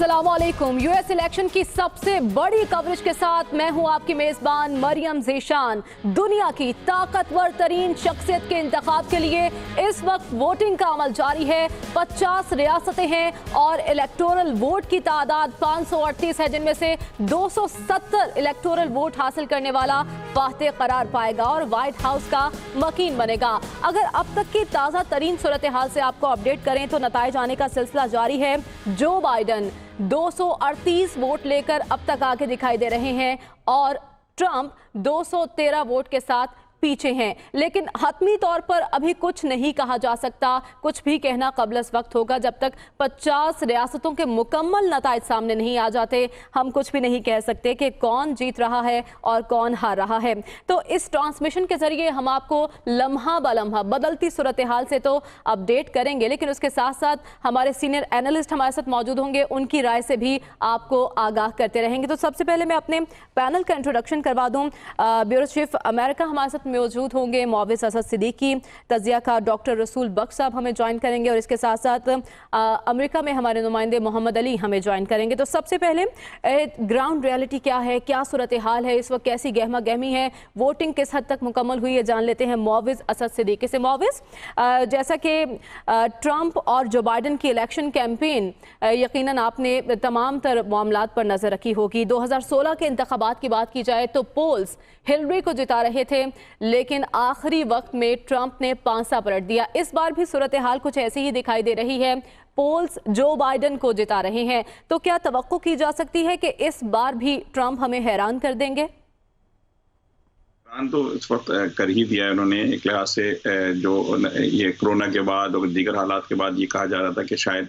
अस्सलाम वालेकुम। US election की सबसे बड़ी कवरेज के साथ मैं हूं आपकी मेजबान मरियम ज़ेशान। दुनिया की ताकतवर तरीन शख्सियत के इंतखाब के लिए इस वक्त वोटिंग का अमल जारी है। 50 रियासतें हैं और इलेक्टोरल वोट की तादाद 538 है, जिनमें से 270 इलेक्टोरल वोट हासिल करने वाला फातह करार पाएगा और व्हाइट हाउस का मकीन बनेगा। अगर अब तक की ताज़ा तरीन सूरत हाल से आपको अपडेट करें तो नताइज आने का सिलसिला जारी है। जो बाइडन 238 वोट लेकर अब तक आगे दिखाई दे रहे हैं और ट्रंप 213 वोट के साथ पीछे हैं, लेकिन हतमी तौर पर अभी कुछ नहीं कहा जा सकता। कुछ भी कहना कबल इस वक्त होगा जब तक 50 रियासतों के मुकम्मल नताइज सामने नहीं आ जाते। हम कुछ भी नहीं कह सकते कि कौन जीत रहा है और कौन हार रहा है। तो इस ट्रांसमिशन के जरिए हम आपको लम्हा ब लम्हा बदलती सूरत हाल से तो अपडेट करेंगे, लेकिन उसके साथ साथ हमारे सीनियर एनालिस्ट हमारे साथ मौजूद होंगे, उनकी राय से भी आपको आगाह करते रहेंगे। तो सबसे पहले मैं अपने पैनल का इंट्रोडक्शन करवा दूं। ब्यूरो चीफ अमेरिका हमारे साथ मौजूद होंगे मौविस असद सिद्दीकी, तजिया का डॉक्टर रसूल बख्श साहब हमें ज्वाइन करेंगे और इसके साथ साथ अमेरिका में हमारे नुमाइंदे मोहम्मद अली हमें ज्वाइन करेंगे। तो सबसे पहले ग्राउंड रियलिटी क्या है, क्या सूरत हाल है इस वक्त, कैसी गहमा गहमी है, वोटिंग किस हद तक मुकम्मल हुई है, जान लेते हैं मौविस असद सिद्दीकी से। मौविस, जैसा कि ट्रंप और जो बाइडन की इलेक्शन कैंपेन यकीनन आपने तमाम तर मामलात पर नजर रखी होगी। 2016 के इंतखाबात की बात की जाए तो पोल्स हिलरी को जिता रहे थे, लेकिन आखिरी वक्त में ट्रंप ने पांसा पलट दिया। इस बार भी सूरत हाल कुछ ऐसी ही दिखाई दे रही है, पोल्स जो बाइडन को जिता रहे हैं। तो क्या तवक्को की जा सकती है कि इस बार भी ट्रंप हमें हैरान कर देंगे? हैरान तो इस वक्त कर ही दिया है उन्होंने। एक लिहाज से जो ये कोरोना के बाद और दीगर हालात के बाद ये कहा जा रहा था कि शायद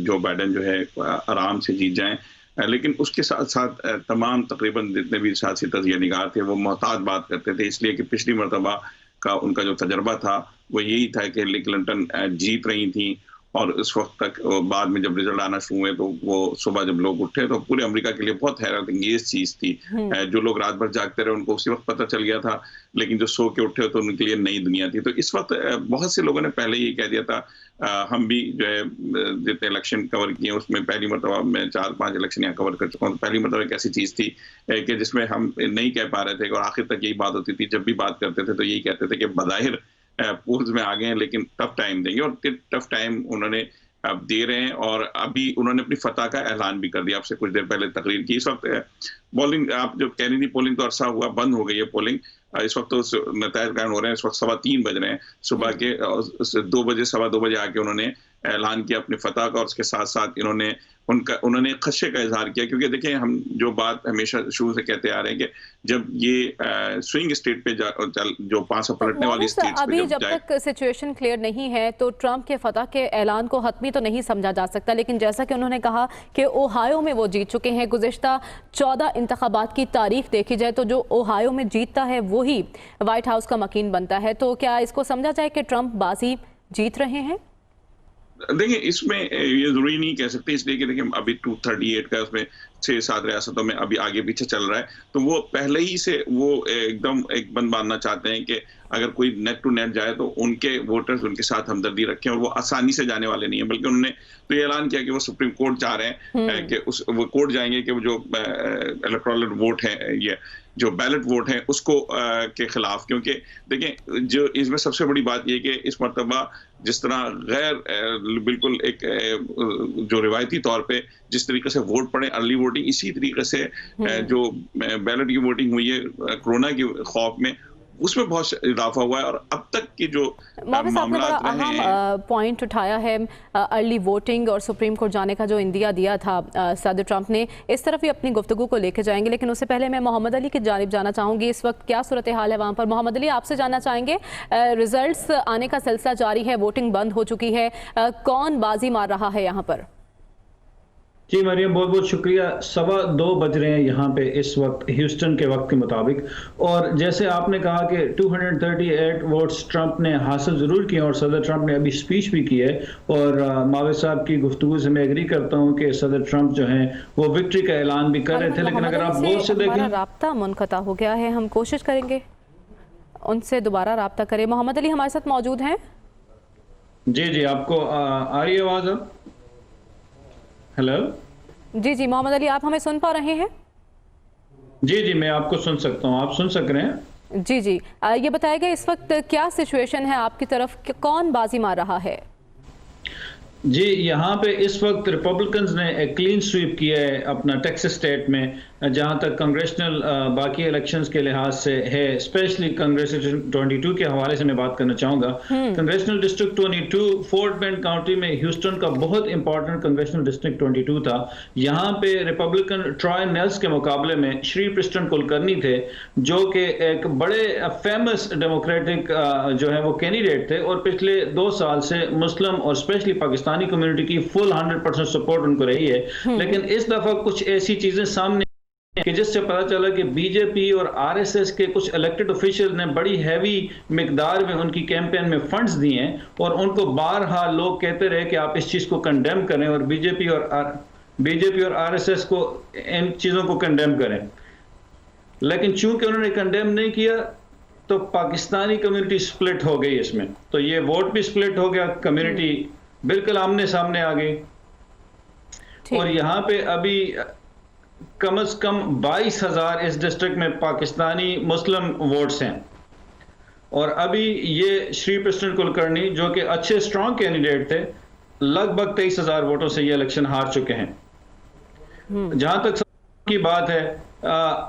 जो बाइडन जो है आराम से जीत जाएं, लेकिन उसके साथ साथ तमाम तकरीबन जितने भी सियासी तजिया निगार थे वो मोहतात बात करते थे, इसलिए कि पिछली मरतबा का उनका जो तजर्बा था वो यही था कि हिलरी क्लिंटन जीत रही थी और इस वक्त तक बाद में जब रिजल्ट आना शुरू हुए तो वो सुबह जब लोग उठे तो पूरे अमेरिका के लिए बहुत हैरत अंगेज चीज थी। जो लोग रात भर जागते रहे उनको उसी वक्त पता चल गया था, लेकिन जो सो के उठे तो उनके लिए नई दुनिया थी। तो इस वक्त बहुत से लोगों ने पहले ही कह दिया था, हम भी जो है जितने इलेक्शन कवर किए उसमें पहली मरतबा मैं 4-5 इलेक्शन यहाँ कवर कर चुका हूँ। पहली मरतबा एक ऐसी चीज थी कि जिसमें हम नहीं कह पा रहे थे और आखिर तक यही बात होती थी, जब भी बात करते थे तो यही कहते थे कि बज़ाहिर पोल्स में आ गए हैं लेकिन टफ टाइम देंगे, और टफ टाइम उन्होंने अब दे रहे हैं। और अभी उन्होंने अपनी फतह का ऐलान भी कर दिया, आपसे कुछ देर पहले तकरीर की। इस वक्त पोलिंग आप जो कह रही थी, पोलिंग तो अरसा हुआ बंद हो गई है पोलिंग। इस वक्त तो नताइज कायम हो रहे हैं। इस वक्त 3:15 बज रहे हैं सुबह के, 2 बजे 2:15 बजे आके उन्होंने ऐलान किया अपनी फतह का, और उसके साथ साथ उन्होंने खदशे का इजहार किया। क्योंकि देखें, हम जो बात हमेशा शुरू से कहते आ रहे हैं कि जब ये स्विंग स्टेट पे जो पांसा पलटने वाली स्टेट पे अभी जब तक सिचुएशन क्लियर नहीं है तो ट्रंप के फतह के ऐलान को हतमी तो नहीं समझा जा सकता, लेकिन जैसा कि उन्होंने कहा कि ओहायो में वो जीत चुके हैं। गुज़िश्ता 14 इंतखाबात की तारीख देखी जाए तो जो ओहायो में जीतता है वही व्हाइट हाउस का मकीन बनता है। तो क्या इसको समझा जाए कि ट्रंप बाजी जीत रहे हैं? देखिए, इसमें ये जरूरी नहीं कह सकते, इसलिए कि देखिए अभी 238 का उसमें 6-7 रियासतों में अभी आगे पीछे चल रहा है, तो वो पहले ही से वो एकदम एक बंद बांधना चाहते हैं कि अगर कोई नेट टू नेट जाए तो उनके वोटर्स उनके साथ हमदर्दी रखें, और वो आसानी से जाने वाले नहीं है। बल्कि उन्होंने तो ये ऐलान किया कि वो सुप्रीम कोर्ट चाह रहे हैं कि वो कोर्ट जाएंगे कि वो जो इलेक्टोरल वोट है, ये जो बैलेट वोट है उसको के खिलाफ। क्योंकि देखें, जो इसमें सबसे बड़ी बात ये कि इस मरतबा जिस तरह गैर बिल्कुल एक जो रिवायती तौर पे जिस तरीके से वोट पड़े अर्ली वोटिंग, इसी तरीके से जो बैलेट की वोटिंग हुई है कोरोना के खौफ में, उसमें बहुत इजाफा हुआ है। और अब तक की जो मामलात रहे हैं, पॉइंट उठाया है अर्ली वोटिंग और सुप्रीम कोर्ट जाने का जो इंदिया दिया था सदर ट्रंप ने, इस तरफ ही अपनी गुफ्तगू को लेकर जाएंगे, लेकिन उससे पहले मैं मोहम्मद अली की जानिब जाना चाहूँगी। इस वक्त क्या सूरत हाल है वहाँ पर? मोहम्मद अली, आपसे जानना चाहेंगे, रिजल्ट्स आने का सिलसिला जारी है, वोटिंग बंद हो चुकी है, कौन बाजी मार रहा है यहाँ पर? जी मरियम, बहुत बहुत शुक्रिया। 2:15 बज रहे हैं यहाँ पे इस वक्त ह्यूस्टन के वक्त के मुताबिक, और जैसे आपने कहा कि 238 वोट्स ट्रंप ने हासिल ज़रूर किए और सदर ट्रंप ने अभी स्पीच भी की है। और माविस साहब की गुफ्तगू से मैं एग्री करता हूँ कि सदर ट्रंप जो हैं वो विक्ट्री का ऐलान भी कर रहे थे, लेकिन अगर आप गौर से देखें, राब्ता मुनक़ता हो गया है, हम कोशिश करेंगे उनसे दोबारा राब्ता करें। मोहम्मद अली हमारे साथ मौजूद हैं? जी जी, आपको आ रही है आवाज़ अब? हेलो। जी जी, मोहम्मद अली, आप हमें सुन पा रहे हैं? जी जी, मैं आपको सुन सकता हूँ, आप सुन सक रहे हैं? जी जी, ये बताइएगा इस वक्त क्या सिचुएशन है आपकी तरफ, कौन बाजी मार रहा है? जी, यहाँ पे इस वक्त रिपब्लिकन्स ने एक क्लीन स्वीप किया है अपना टेक्सास स्टेट में, जहाँ तक कांग्रेशनल बाकी इलेक्शंस के लिहाज से है, स्पेशली कांग्रेशनल 22 के हवाले से मैं बात करना चाहूँगा। Congressional district 22 fort bend county में ह्यूस्टन का बहुत इंपॉर्टेंट कांग्रेशनल डिस्ट्रिक्ट 22 था। यहाँ पे रिपब्लिकन ट्रॉय नेल्स के मुकाबले में श्री प्रिस्टन कुलकर्णी थे, जो कि एक बड़े फेमस डेमोक्रेटिक जो है वो कैंडिडेट थे, और पिछले 2 साल से मुस्लिम और स्पेशली पाकिस्तानी कम्युनिटी की फुल 100% सपोर्ट उनको रही है। लेकिन इस दफा कुछ ऐसी चीजें सामने कि जिससे पता चला कि बीजेपी और आरएसएस के कुछ इलेक्टेड ऑफिशियल ने बड़ी हैवी मिकदार में उनकी कैंपेन में फंड्स दिए हैं, और उनको बारहा लोग कहते रहे कि आप इस चीज को कंडेम करें और बीजेपी और आरएसएस को इन चीजों को कंडेम करें। लेकिन चूंकि उन्होंने कंडेम नहीं किया तो पाकिस्तानी कम्युनिटी स्प्लिट हो गई इसमें, तो ये वोट भी स्प्लिट हो गया, कम्युनिटी बिल्कुल आमने सामने आ गई। और यहाँ पे अभी कम से कम 22,000 इस डिस्ट्रिक्ट में पाकिस्तानी मुस्लिम वोट्स हैं, और अभी ये श्री प्रिस्टन कुलकर्णी जो कि अच्छे स्ट्रॉन्ग कैंडिडेट थे, लगभग 23,000 वोटों से ये इलेक्शन हार चुके हैं। जहां तक की बात है,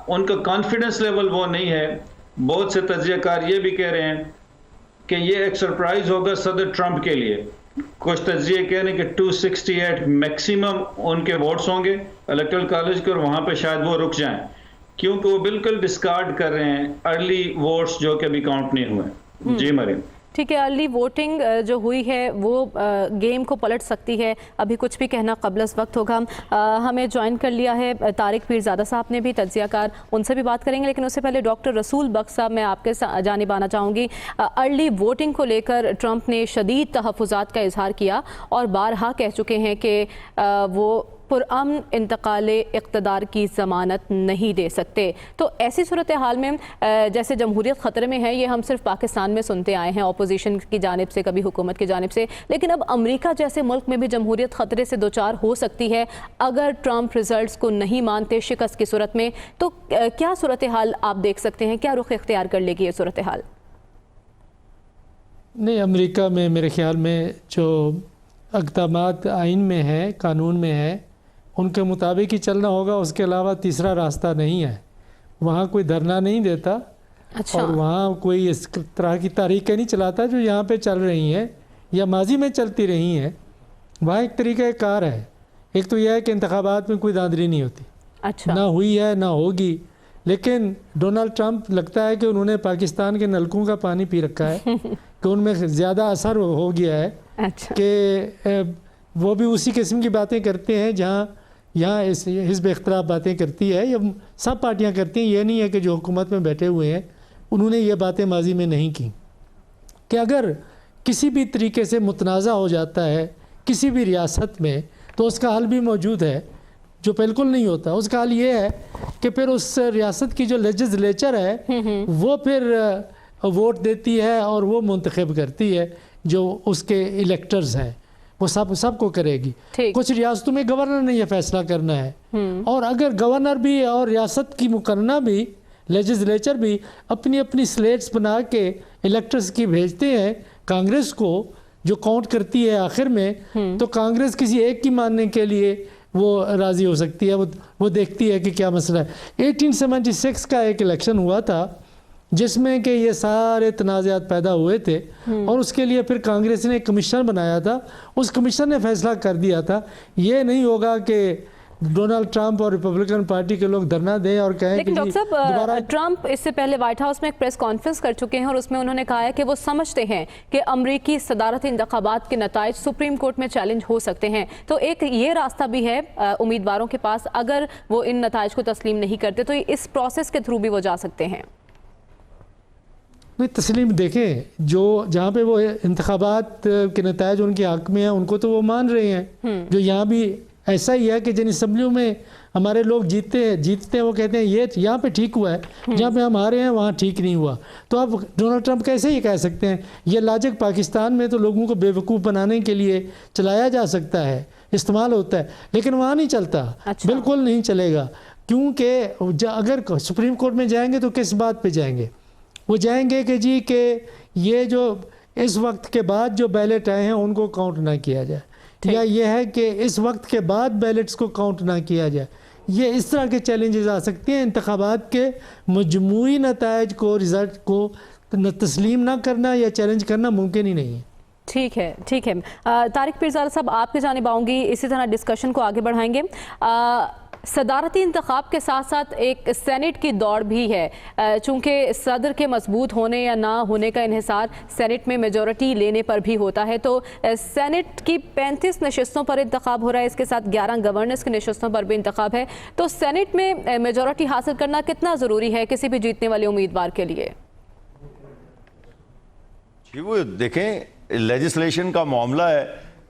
उनका कॉन्फिडेंस लेवल वो नहीं है। बहुत से तज्जियाकार ये भी कह रहे हैं कि ये एक सरप्राइज होगा सदर ट्रंप के लिए। कुछ तज्जिए कह रहे हैं कि 268 मैक्सिमम उनके वोट्स होंगे इलेक्टोरल कॉलेज के, और वहां पे शायद वो रुक जाएं, क्योंकि वो बिल्कुल डिस्कार्ड कर रहे हैं अर्ली वोट्स जो कि अभी काउंट नहीं हुए। जी मरियम, ठीक है, अर्ली वोटिंग जो हुई है वो गेम को पलट सकती है, अभी कुछ भी कहना क़ब्ल वक्त होगा। हमें ज्वाइन कर लिया है तारिक पीरज़ादा साहब ने भी, तज्ज़ियाकार, उनसे भी बात करेंगे, लेकिन उससे पहले डॉक्टर रसूल बख्श साहब, मैं आपके जानिब आना चाहूँगी। अर्ली वोटिंग को लेकर ट्रंप ने शदीद तहफ़्फ़ुज़ात का इजहार किया और बारहा कह चुके हैं कि वो पुरअमन इंतकाले इक़्तिदार की ज़मानत नहीं दे सकते। तो ऐसी सूरत हाल में जैसे जमहूरियत ख़तरे में है, ये हम सिर्फ पाकिस्तान में सुनते आए हैं अपोजिशन की जानिब से, कभी हुकूमत की जानिब से, लेकिन अब अमेरिका जैसे मुल्क में भी जमहूरियत ख़तरे से दोचार हो सकती है अगर ट्रंप रिजल्ट्स को नहीं मानते शिकस्त की सूरत में। तो क्या सूरत हाल आप देख सकते हैं, क्या रुख इख्तियार कर लेगी ये सूरत हाल? नहीं, अमेरिका में मेरे ख्याल में जो इक़दामात आइन में है, कानून में है, उनके मुताबिक ही चलना होगा, उसके अलावा तीसरा रास्ता नहीं है। वहाँ कोई धरना नहीं देता। अच्छा। और वहाँ कोई इस तरह की तहरीकें नहीं चलाता जो यहाँ पे चल रही हैं या माजी में चलती रही हैं। वहाँ एक तरीक़ा कार है, एक तो यह है कि इंतखाबात में कोई दांधली नहीं होती। अच्छा। ना हुई है ना होगी, लेकिन डोनाल्ड ट्रंप लगता है कि उन्होंने पाकिस्तान के नलकों का पानी पी रखा है कि उनमें ज़्यादा असर हो गया है। अच्छा। कि वो भी उसी किस्म की बातें करते हैं जहाँ यहाँ हिज़्ब इख्तिलाफ बातें करती है, या सब पार्टियाँ करती हैं। ये नहीं है कि जो हुकूमत में बैठे हुए हैं उन्होंने ये बातें माजी में नहीं की, कि अगर किसी भी तरीके से मुतनाज़ा हो जाता है किसी भी रियासत में तो उसका हल भी मौजूद है, जो बिल्कुल नहीं होता। उसका हल ये है कि फिर उस रियासत की जो लेजिस्लेचर है वो फिर वोट देती है और वो मुंतखब करती है जो उसके इलेक्टर्स हैं, वो सबको करेगी। कुछ रियासतों में गवर्नर ने यह फैसला करना है, और अगर गवर्नर भी और रियासत की मुकर्रना भी, लेजिस्लेचर भी अपनी अपनी स्लेट्स बना के इलेक्टर्स की भेजते हैं कांग्रेस को, जो काउंट करती है आखिर में, तो कांग्रेस किसी एक की मानने के लिए वो राज़ी हो सकती है। वो देखती है कि क्या मसला है। 1876 का एक इलेक्शन हुआ था जिसमें कि ये सारे तनाज़ात पैदा हुए थे, और उसके लिए फिर कांग्रेस ने एक कमीशन बनाया था। उस कमीशन ने फैसला कर दिया था ये नहीं होगा कि डोनाल्ड ट्रंप और रिपब्लिकन पार्टी के लोग धरना दें और कहें। लेकिन डॉक्टर साहब, ट्रंप इससे पहले व्हाइट हाउस में एक प्रेस कॉन्फ्रेंस कर चुके हैं और उसमें उन्होंने कहा है कि वो समझते हैं कि अमरीकी सदारती इंतखाबात के नताइज सुप्रीम कोर्ट में चैलेंज हो सकते हैं। तो एक ये रास्ता भी है उम्मीदवारों के पास, अगर वो इन नताइज को तस्लीम नहीं करते तो इस प्रोसेस के थ्रू भी वो जा सकते हैं। नहीं, तस्लीम देखें, जो जहाँ पे वो इंतखाबात के नताइज उनके हक में हैं उनको तो वो मान रहे हैं। जो यहाँ भी ऐसा ही है कि जिन असम्बलियों में हमारे लोग जीतते हैं वो कहते हैं ये यहाँ पे ठीक हुआ है, जहाँ पे हम हारे हैं वहाँ ठीक नहीं हुआ। तो अब डोनाल्ड ट्रंप कैसे ये कह सकते हैं? ये लॉजिक पाकिस्तान में तो लोगों को बेवकूफ़ बनाने के लिए चलाया जा सकता है, इस्तेमाल होता है, लेकिन वहाँ नहीं चलता। अच्छा। बिल्कुल नहीं चलेगा, क्योंकि अगर सुप्रीम कोर्ट में जाएंगे तो किस बात पे जाएंगे? वो जाएंगे कि जी कि ये जो इस वक्त के बाद जो बैलेट आए हैं उनको काउंट ना किया जाए, या ये है कि इस वक्त के बाद बैलेट्स को काउंट ना किया जाए। ये इस तरह के चैलेंजेस आ सकते हैं। इंतखाबात के मजमूई नतायज को, रिज़ल्ट को तस्लीम ना करना या चैलेंज करना मुमकिन ही नहीं है। ठीक है, ठीक है। तारिक पीरज़ादा साहब, आपके जानिब आऊँगी, इसी तरह डिस्कशन को आगे बढ़ाएंगे। सदारती इंतखाब के साथ साथ एक सेनेट की दौड़ भी है, चूँकि सदर के मजबूत होने या ना होने का इन्हिसार सेनेट में मेजॉरिटी लेने पर भी होता है। तो सेनेट की 35 नशस्तों पर इंतखाब हो रहा है, इसके साथ 11 गवर्नर्स की नशस्तों पर भी इंतखाब है। तो सेनेट में मेजॉरिटी हासिल करना कितना ज़रूरी है किसी भी जीतने वाले उम्मीदवार के लिए? जी वो देखें, लेजिस्लेशन का मामला है।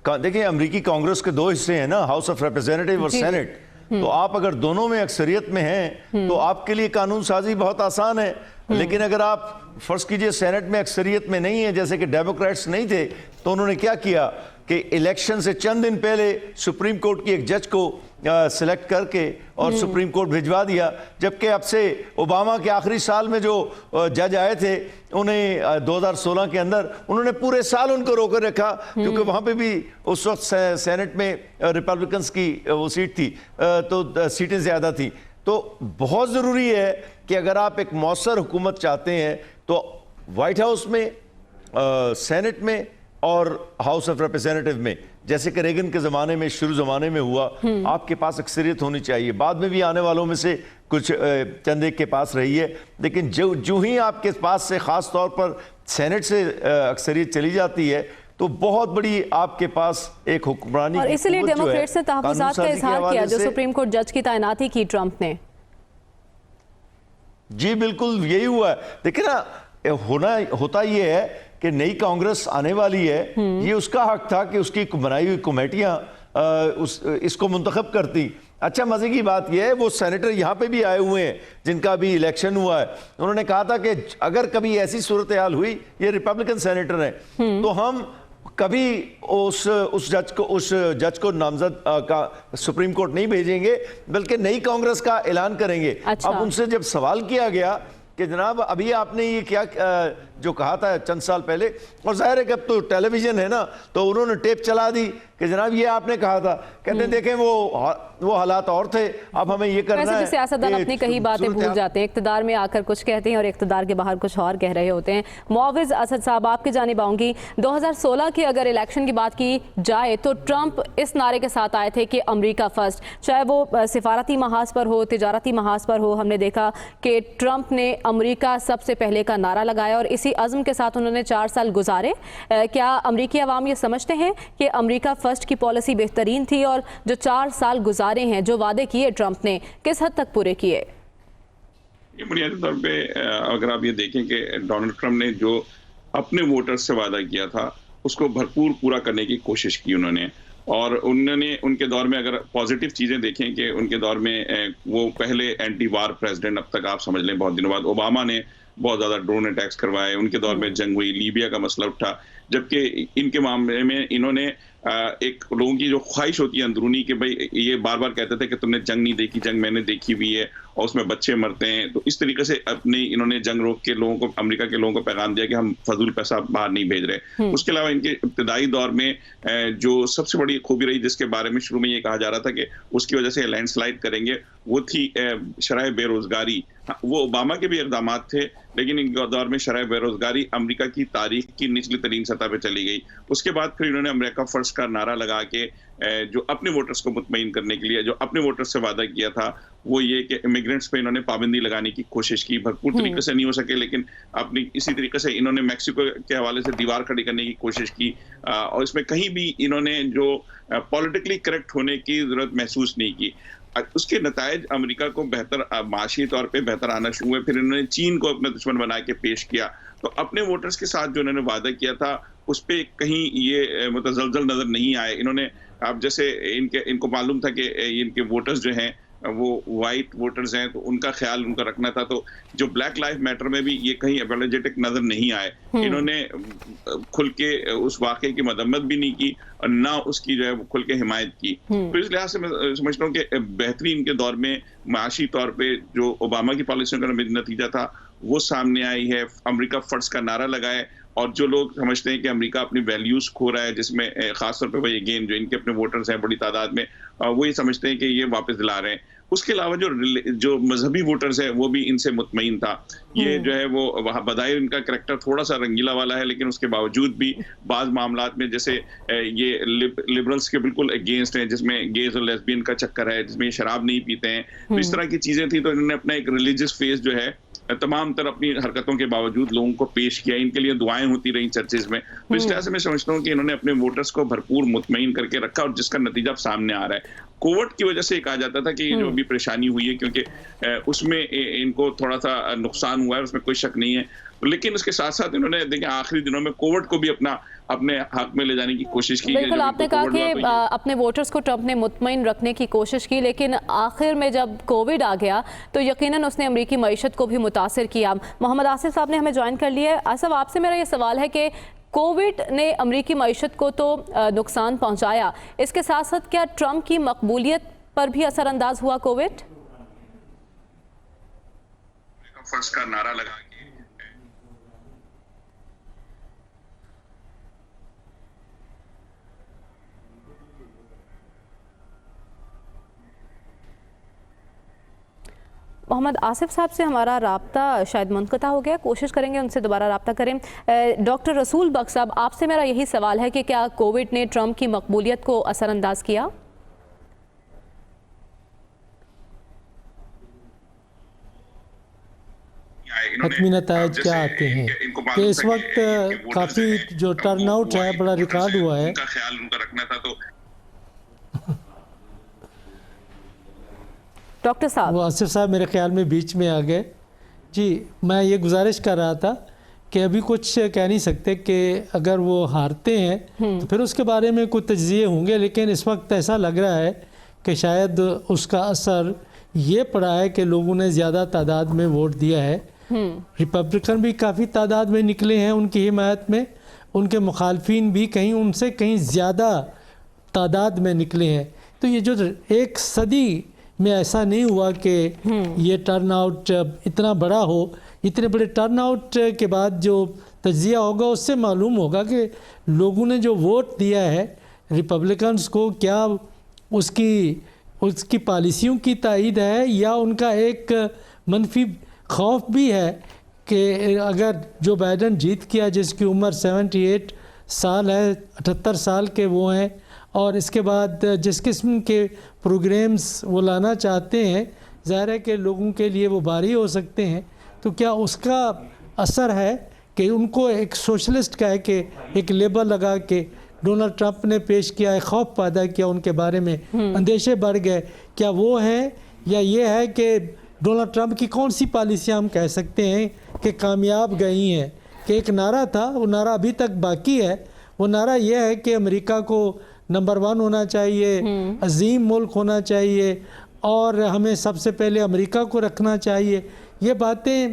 देखिए, अमेरिकी कांग्रेस के 2 हिस्से हैं ना, हाउस ऑफ रिप्रेजेंटेटिव और सेनेट। तो आप अगर दोनों में अक्सरियत में हैं तो आपके लिए कानून साजी बहुत आसान है। लेकिन अगर आप फर्ज कीजिए सेनेट में अक्सरियत में नहीं है, जैसे कि डेमोक्रेट्स नहीं थे, तो उन्होंने क्या किया कि इलेक्शन से चंद दिन पहले सुप्रीम कोर्ट की एक जज को सिलेक्ट करके और सुप्रीम कोर्ट भिजवा दिया। जबकि अब से ओबामा के आखिरी साल में जो जज आए थे, उन्हें 2016 के अंदर उन्होंने पूरे साल उनको रोके रखा, क्योंकि वहाँ पे भी उस वक्त सेनेट में रिपब्लिकन्स की वो सीट थी, तो सीटें ज़्यादा थी। तो बहुत ज़रूरी है कि अगर आप एक मौसर हुकूमत चाहते हैं तो वाइट हाउस में, सेनेट में और हाउस ऑफ रिप्रेजेंटेटिव में, जैसे कि रेगन के ज़माने में, शुरू ज़माने में हुआ, आपके पास अक्सरियत होनी चाहिए। बाद में भी आने वालों में से कुछ चंद एक के पास रही है, लेकिन जो ही आपके पास से ख़ास तौर पर सेनेट से अक्सरियत चली जाती है तो बहुत बड़ी आपके पास एक हुक्मरानी, और इसलिए डेमोक्रेट्स ने तहफ़्फ़ुज़ात का इज़हार किया जो सुप्रीम कोर्ट जज की तैनाती की ट्रंप ने। जी बिल्कुल यही हुआ है। देखिए ना, होता ये है कि नई कांग्रेस आने वाली है, ये उसका हक था कि उसकी बनाई हुई कमेटियां इसको मुंतखब करती। अच्छा, मजे की बात यह है वो सेनेटर यहाँ पे भी आए हुए हैं जिनका भी इलेक्शन हुआ है। उन्होंने कहा था कि अगर कभी ऐसी सूरत हाल हुई, ये रिपब्लिकन सेनेटर हैं, तो हम कभी उस जज को नामजद का सुप्रीम कोर्ट नहीं भेजेंगे, बल्कि नई कांग्रेस का ऐलान करेंगे। अच्छा। अब उनसे जब सवाल किया गया कि जनाब अभी आपने ये क्या जो कहा था चंद साल पहले, और जाहिर है कि अब तो टेलीविजन है ना, तो उन्होंने टेप चला दी कि जनाब ये आपने कहा था। कहते हैं देखें वो हालात और थे, अब हमें ये करना है। सियासतदान अपनी कही बातें भूल जाते हैं, इख्तिदार में आकर कुछ कहते हैं और इख्तिदार के बाहर कुछ और कह रहे होते हैं। मुआविज़ असद साहब, आपकी जानिब आऊँगी। 2016 की अगर इलेक्शन की बात की जाए तो ट्रंप इस नारे के साथ आए थे कि अमरीका फर्स्ट, चाहे वो सिफारती महाज पर हो, तिजारती महाज पर हो। हमने देखा कि ट्रंप ने अमरीका सबसे पहले का नारा लगाया और इसी अज़्म के साथ उन्होंने 4 साल गुजारे। क्या अमरीकी अवाम ये समझते हैं कि अमरीका फर्स्ट की पॉलिसी बेहतरीन थी, और जो 4 साल गुजारे हैं, जो वादे किए ट्रंप ने, किस हद तक पूरे किए? ये बुनियादी तौर पे अगर आप ये देखें कि डोनाल्ड ट्रंप ने जो अपने वोटर्स से वादा किया था उसको भरपूर पूरा करने की कोशिश की उन्होंने। और उन्होंने उनके दौर में अगर पॉजिटिव चीज़ें देखें कि उनके दौर में वो पहले एंटी वार प्रेसिडेंट, अब तक आप समझ लें बहुत दिनों बाद ओबामा ने बहुत ज़्यादा ड्रोन अटैक्स करवाए, उनके दौर में जंग हुई, लीबिया का मसला उठा। जबकि इनके मामले में इन्होंने एक लोगों की जो ख्वाहिश होती है अंदरूनी कि भाई ये बार बार कहते थे कि तुमने जंग नहीं देखी, जंग मैंने देखी हुई है और उसमें बच्चे मरते हैं, तो इस तरीके से अपने इन्होंने जंग रोक के लोगों को, अमेरिका के लोगों को पैगाम दिया कि हम फजूल पैसा बाहर नहीं भेज रहे। उसके अलावा इनके इब्तदाई दौर में जो सबसे बड़ी खूबी रही, जिसके बारे में शुरू में ये कहा जा रहा था कि उसकी वजह से लैंडस्लाइड करेंगे, वो थी शरह बेरोजगारी। वो ओबामा के भी इक़दाम थे, लेकिन इन दौर में शरह बेरोजगारी अमेरिका की तारीख की निचली तरीन सतह पर चली गई। उसके बाद फिर इन्होंने अमेरिका फर्स्ट का नारा लगा के जो अपने वोटर्स को मुतमईन करने के लिए जो अपने वोटर्स से वादा किया था वो ये कि इमिग्रेंट्स पे इन्होंने पाबंदी लगाने की कोशिश की। भरपूर तरीके से नहीं हो सके, लेकिन अपनी इसी तरीके से इन्होंने मैक्सिको के हवाले से दीवार खड़ी करने की कोशिश की, और इसमें कहीं भी इन्होंने जो पॉलिटिकली करेक्ट होने की जरूरत महसूस नहीं की। उसके नतायज अमेरिका को बेहतर माशी तौर पे बेहतर आना शुरू हुए। फिर इन्होंने चीन को अपना दुश्मन बना के पेश किया। तो अपने वोटर्स के साथ जो इन्होंने वादा किया था उस पर कहीं ये मुतज़लज़ल नजर नहीं आए। इन्होंने अब जैसे इनको मालूम था कि इनके वोटर्स जो हैं وہ وائٹ ووٹرز ہیں تو ان کا خیال ان کا رکھنا تھا. تو جو بلیک لائف میٹر میں بھی یہ کہیں اپولوجیٹک نظر نہیں آئے. انہوں نے کھل کے اس واقعے کی مذمت بھی نہیں کی اور نہ اس کی جو ہے کھل کے حمایت کی. تو اس لحاظ سے میں سمجھتا ہوں کہ بہترین کے دور میں معاشی طور پہ جو اوباما کی پالیسیوں کا نتیجہ تھا وہ سامنے آئی ہے. امریکہ فرسٹ کا نعرہ لگائے اور جو لوگ سمجھتے ہیں کہ امریکہ اپنی ویلیوز کھو رہا ہے، جس میں خاص طور پہ وہ اگین جو ان کے اپنے ووٹرز ہیں بڑی تعداد میں، وہ یہ سمجھتے ہیں کہ یہ واپس دلا رہے ہیں. اس کے علاوہ جو مذہبی ووٹرز ہیں وہ بھی ان سے مطمئن تھا. یہ جو ہے وہ بظاہر ان کا کریکٹر تھوڑا سا رنگیلا والا ہے، لیکن اس کے باوجود بھی بعض معاملات میں جیسے یہ لبرلز کے بالکل اگینسٹ ہیں، جس میں گیز اور لیسبین کا چکر ہے، جس میں یہ شراب نہیں پیتے ہیں، تو اس طرح کی چیزیں تھیں. تو انہوں نے اپنا ایک ریلیجس فیس جو ہے تمام تر اپنی حرکتوں کے باوجود لوگوں کو پیش کیا. ان کے لیے دعائیں ہوتی رہیں چرچز میں. تو اس طرح سے میں سمجھتا ہوں کہ انہوں نے اپنے ووٹرز کو بھرپور مطمئن کر کے رکھا، اور جس کا نتیجہ اب سامنے آ رہا ہے. کووڈ کی وجہ سے کہا جاتا تھا کہ یہ جو ابھی پریشانی ہوئی ہے کیونکہ اس میں ان کو تھوڑا سا نقصان ہوا ہے، اس میں کوئی شک نہیں ہے. لیکن اس کے ساتھ ساتھ انہوں نے دیکھیں آخری دنوں میں کووڈ کو بھی اپنے حق میں لے جانے کی کوشش کی. بالکل آپ نے کہا کہ اپنے ووٹرز کو ٹرمپ نے مطمئن رکھنے کی کوشش کی، لیکن آخر میں جب کووڈ آ گیا تو یقیناً اس نے امریکی معیشت کو بھی متاثر کیا. محمد آصف صاحب نے ہمیں جوائن کر لیا ہے. آصف، آپ سے میرا یہ سوال ہے کہ کووڈ نے امریکی معیشت کو تو نقصان پہنچایا، اس کے ساتھ ساتھ کیا ٹرمپ کی مقبولیت پر بھی اثر انداز ہوا کووڈ؟ فرسٹ کا نعرہ لگا کے محمد آصف صاحب سے ہمارا رابطہ شاید منقطع ہو گیا، کوشش کریں گے ان سے دوبارہ رابطہ کریں. ڈاکٹر رسول بخش صاحب، آپ سے میرا یہی سوال ہے کہ کیا کووڈ نے ٹرمپ کی مقبولیت کو اثر انداز کیا؟ حتمی نتائج کیا آتے ہیں کہ اس وقت کافی جو ٹرن آؤٹ ہے بڑا ریکارڈ ہوا ہے. ان کا خیال ان کا رکھنا تھا. تو ڈاکٹر صاحب، وہ آصف صاحب میرے خیال میں بیچ میں آ گئے. جی میں یہ گزارش کر رہا تھا کہ ابھی کچھ کہہ نہیں سکتے کہ اگر وہ ہارتے ہیں تو پھر اس کے بارے میں کوئی تجزیے ہوں گے، لیکن اس وقت ایسا لگ رہا ہے کہ شاید اس کا اثر یہ پڑا ہے کہ لوگوں نے زیادہ تعداد میں ووٹ دیا ہے. ریپبلکن بھی کافی تعداد میں نکلے ہیں ان کی حمایت میں، ان کے مخالفین بھی ان سے کہیں زیادہ تعداد میں نکلے ہیں. تو یہ جو ایک صدی میں ایسا نہیں ہوا کہ یہ ٹرن آؤٹ اتنا بڑا ہو. اتنے بڑے ٹرن آؤٹ کے بعد جو تجزیہ ہوگا اس سے معلوم ہوگا کہ لوگوں نے جو ووٹ دیا ہے ریپبلکنز کو، کیا اس کی پالیسیوں کی تائید ہے یا ان کا ایک منفی خوف بھی ہے کہ اگر جو بائیڈن جیت کیا، جس کی عمر 78 سال ہے، 78 سال کے وہ ہیں، اور اس کے بعد جس قسم کے پروگرامز وہ لانا چاہتے ہیں، ظاہر ہے کہ لوگوں کے لیے وہ بھاری ہو سکتے ہیں. تو کیا اس کا اثر ہے کہ ان کو ایک سوشلسٹ کا ہے کہ ایک لیبل لگا کے ڈونلڈ ٹرمپ نے پیش کیا ہے، خوف پیدا کیا ان کے بارے میں، اندیشے بڑھ گئے، کیا وہ ہیں یا یہ ہے کہ ڈونلڈ ٹرمپ کی کون سی پالیسیاں ہم کہہ سکتے ہیں کہ کامیاب گئی ہیں؟ کہ ایک نعرہ تھا، وہ نعرہ ابھی تک باقی ہے. وہ نعرہ یہ ہے کہ امریکہ کو نمبر 1 ہونا چاہیے، عظیم ملک ہونا چاہیے، اور ہمیں سب سے پہلے امریکہ کو رکھنا چاہیے. یہ باتیں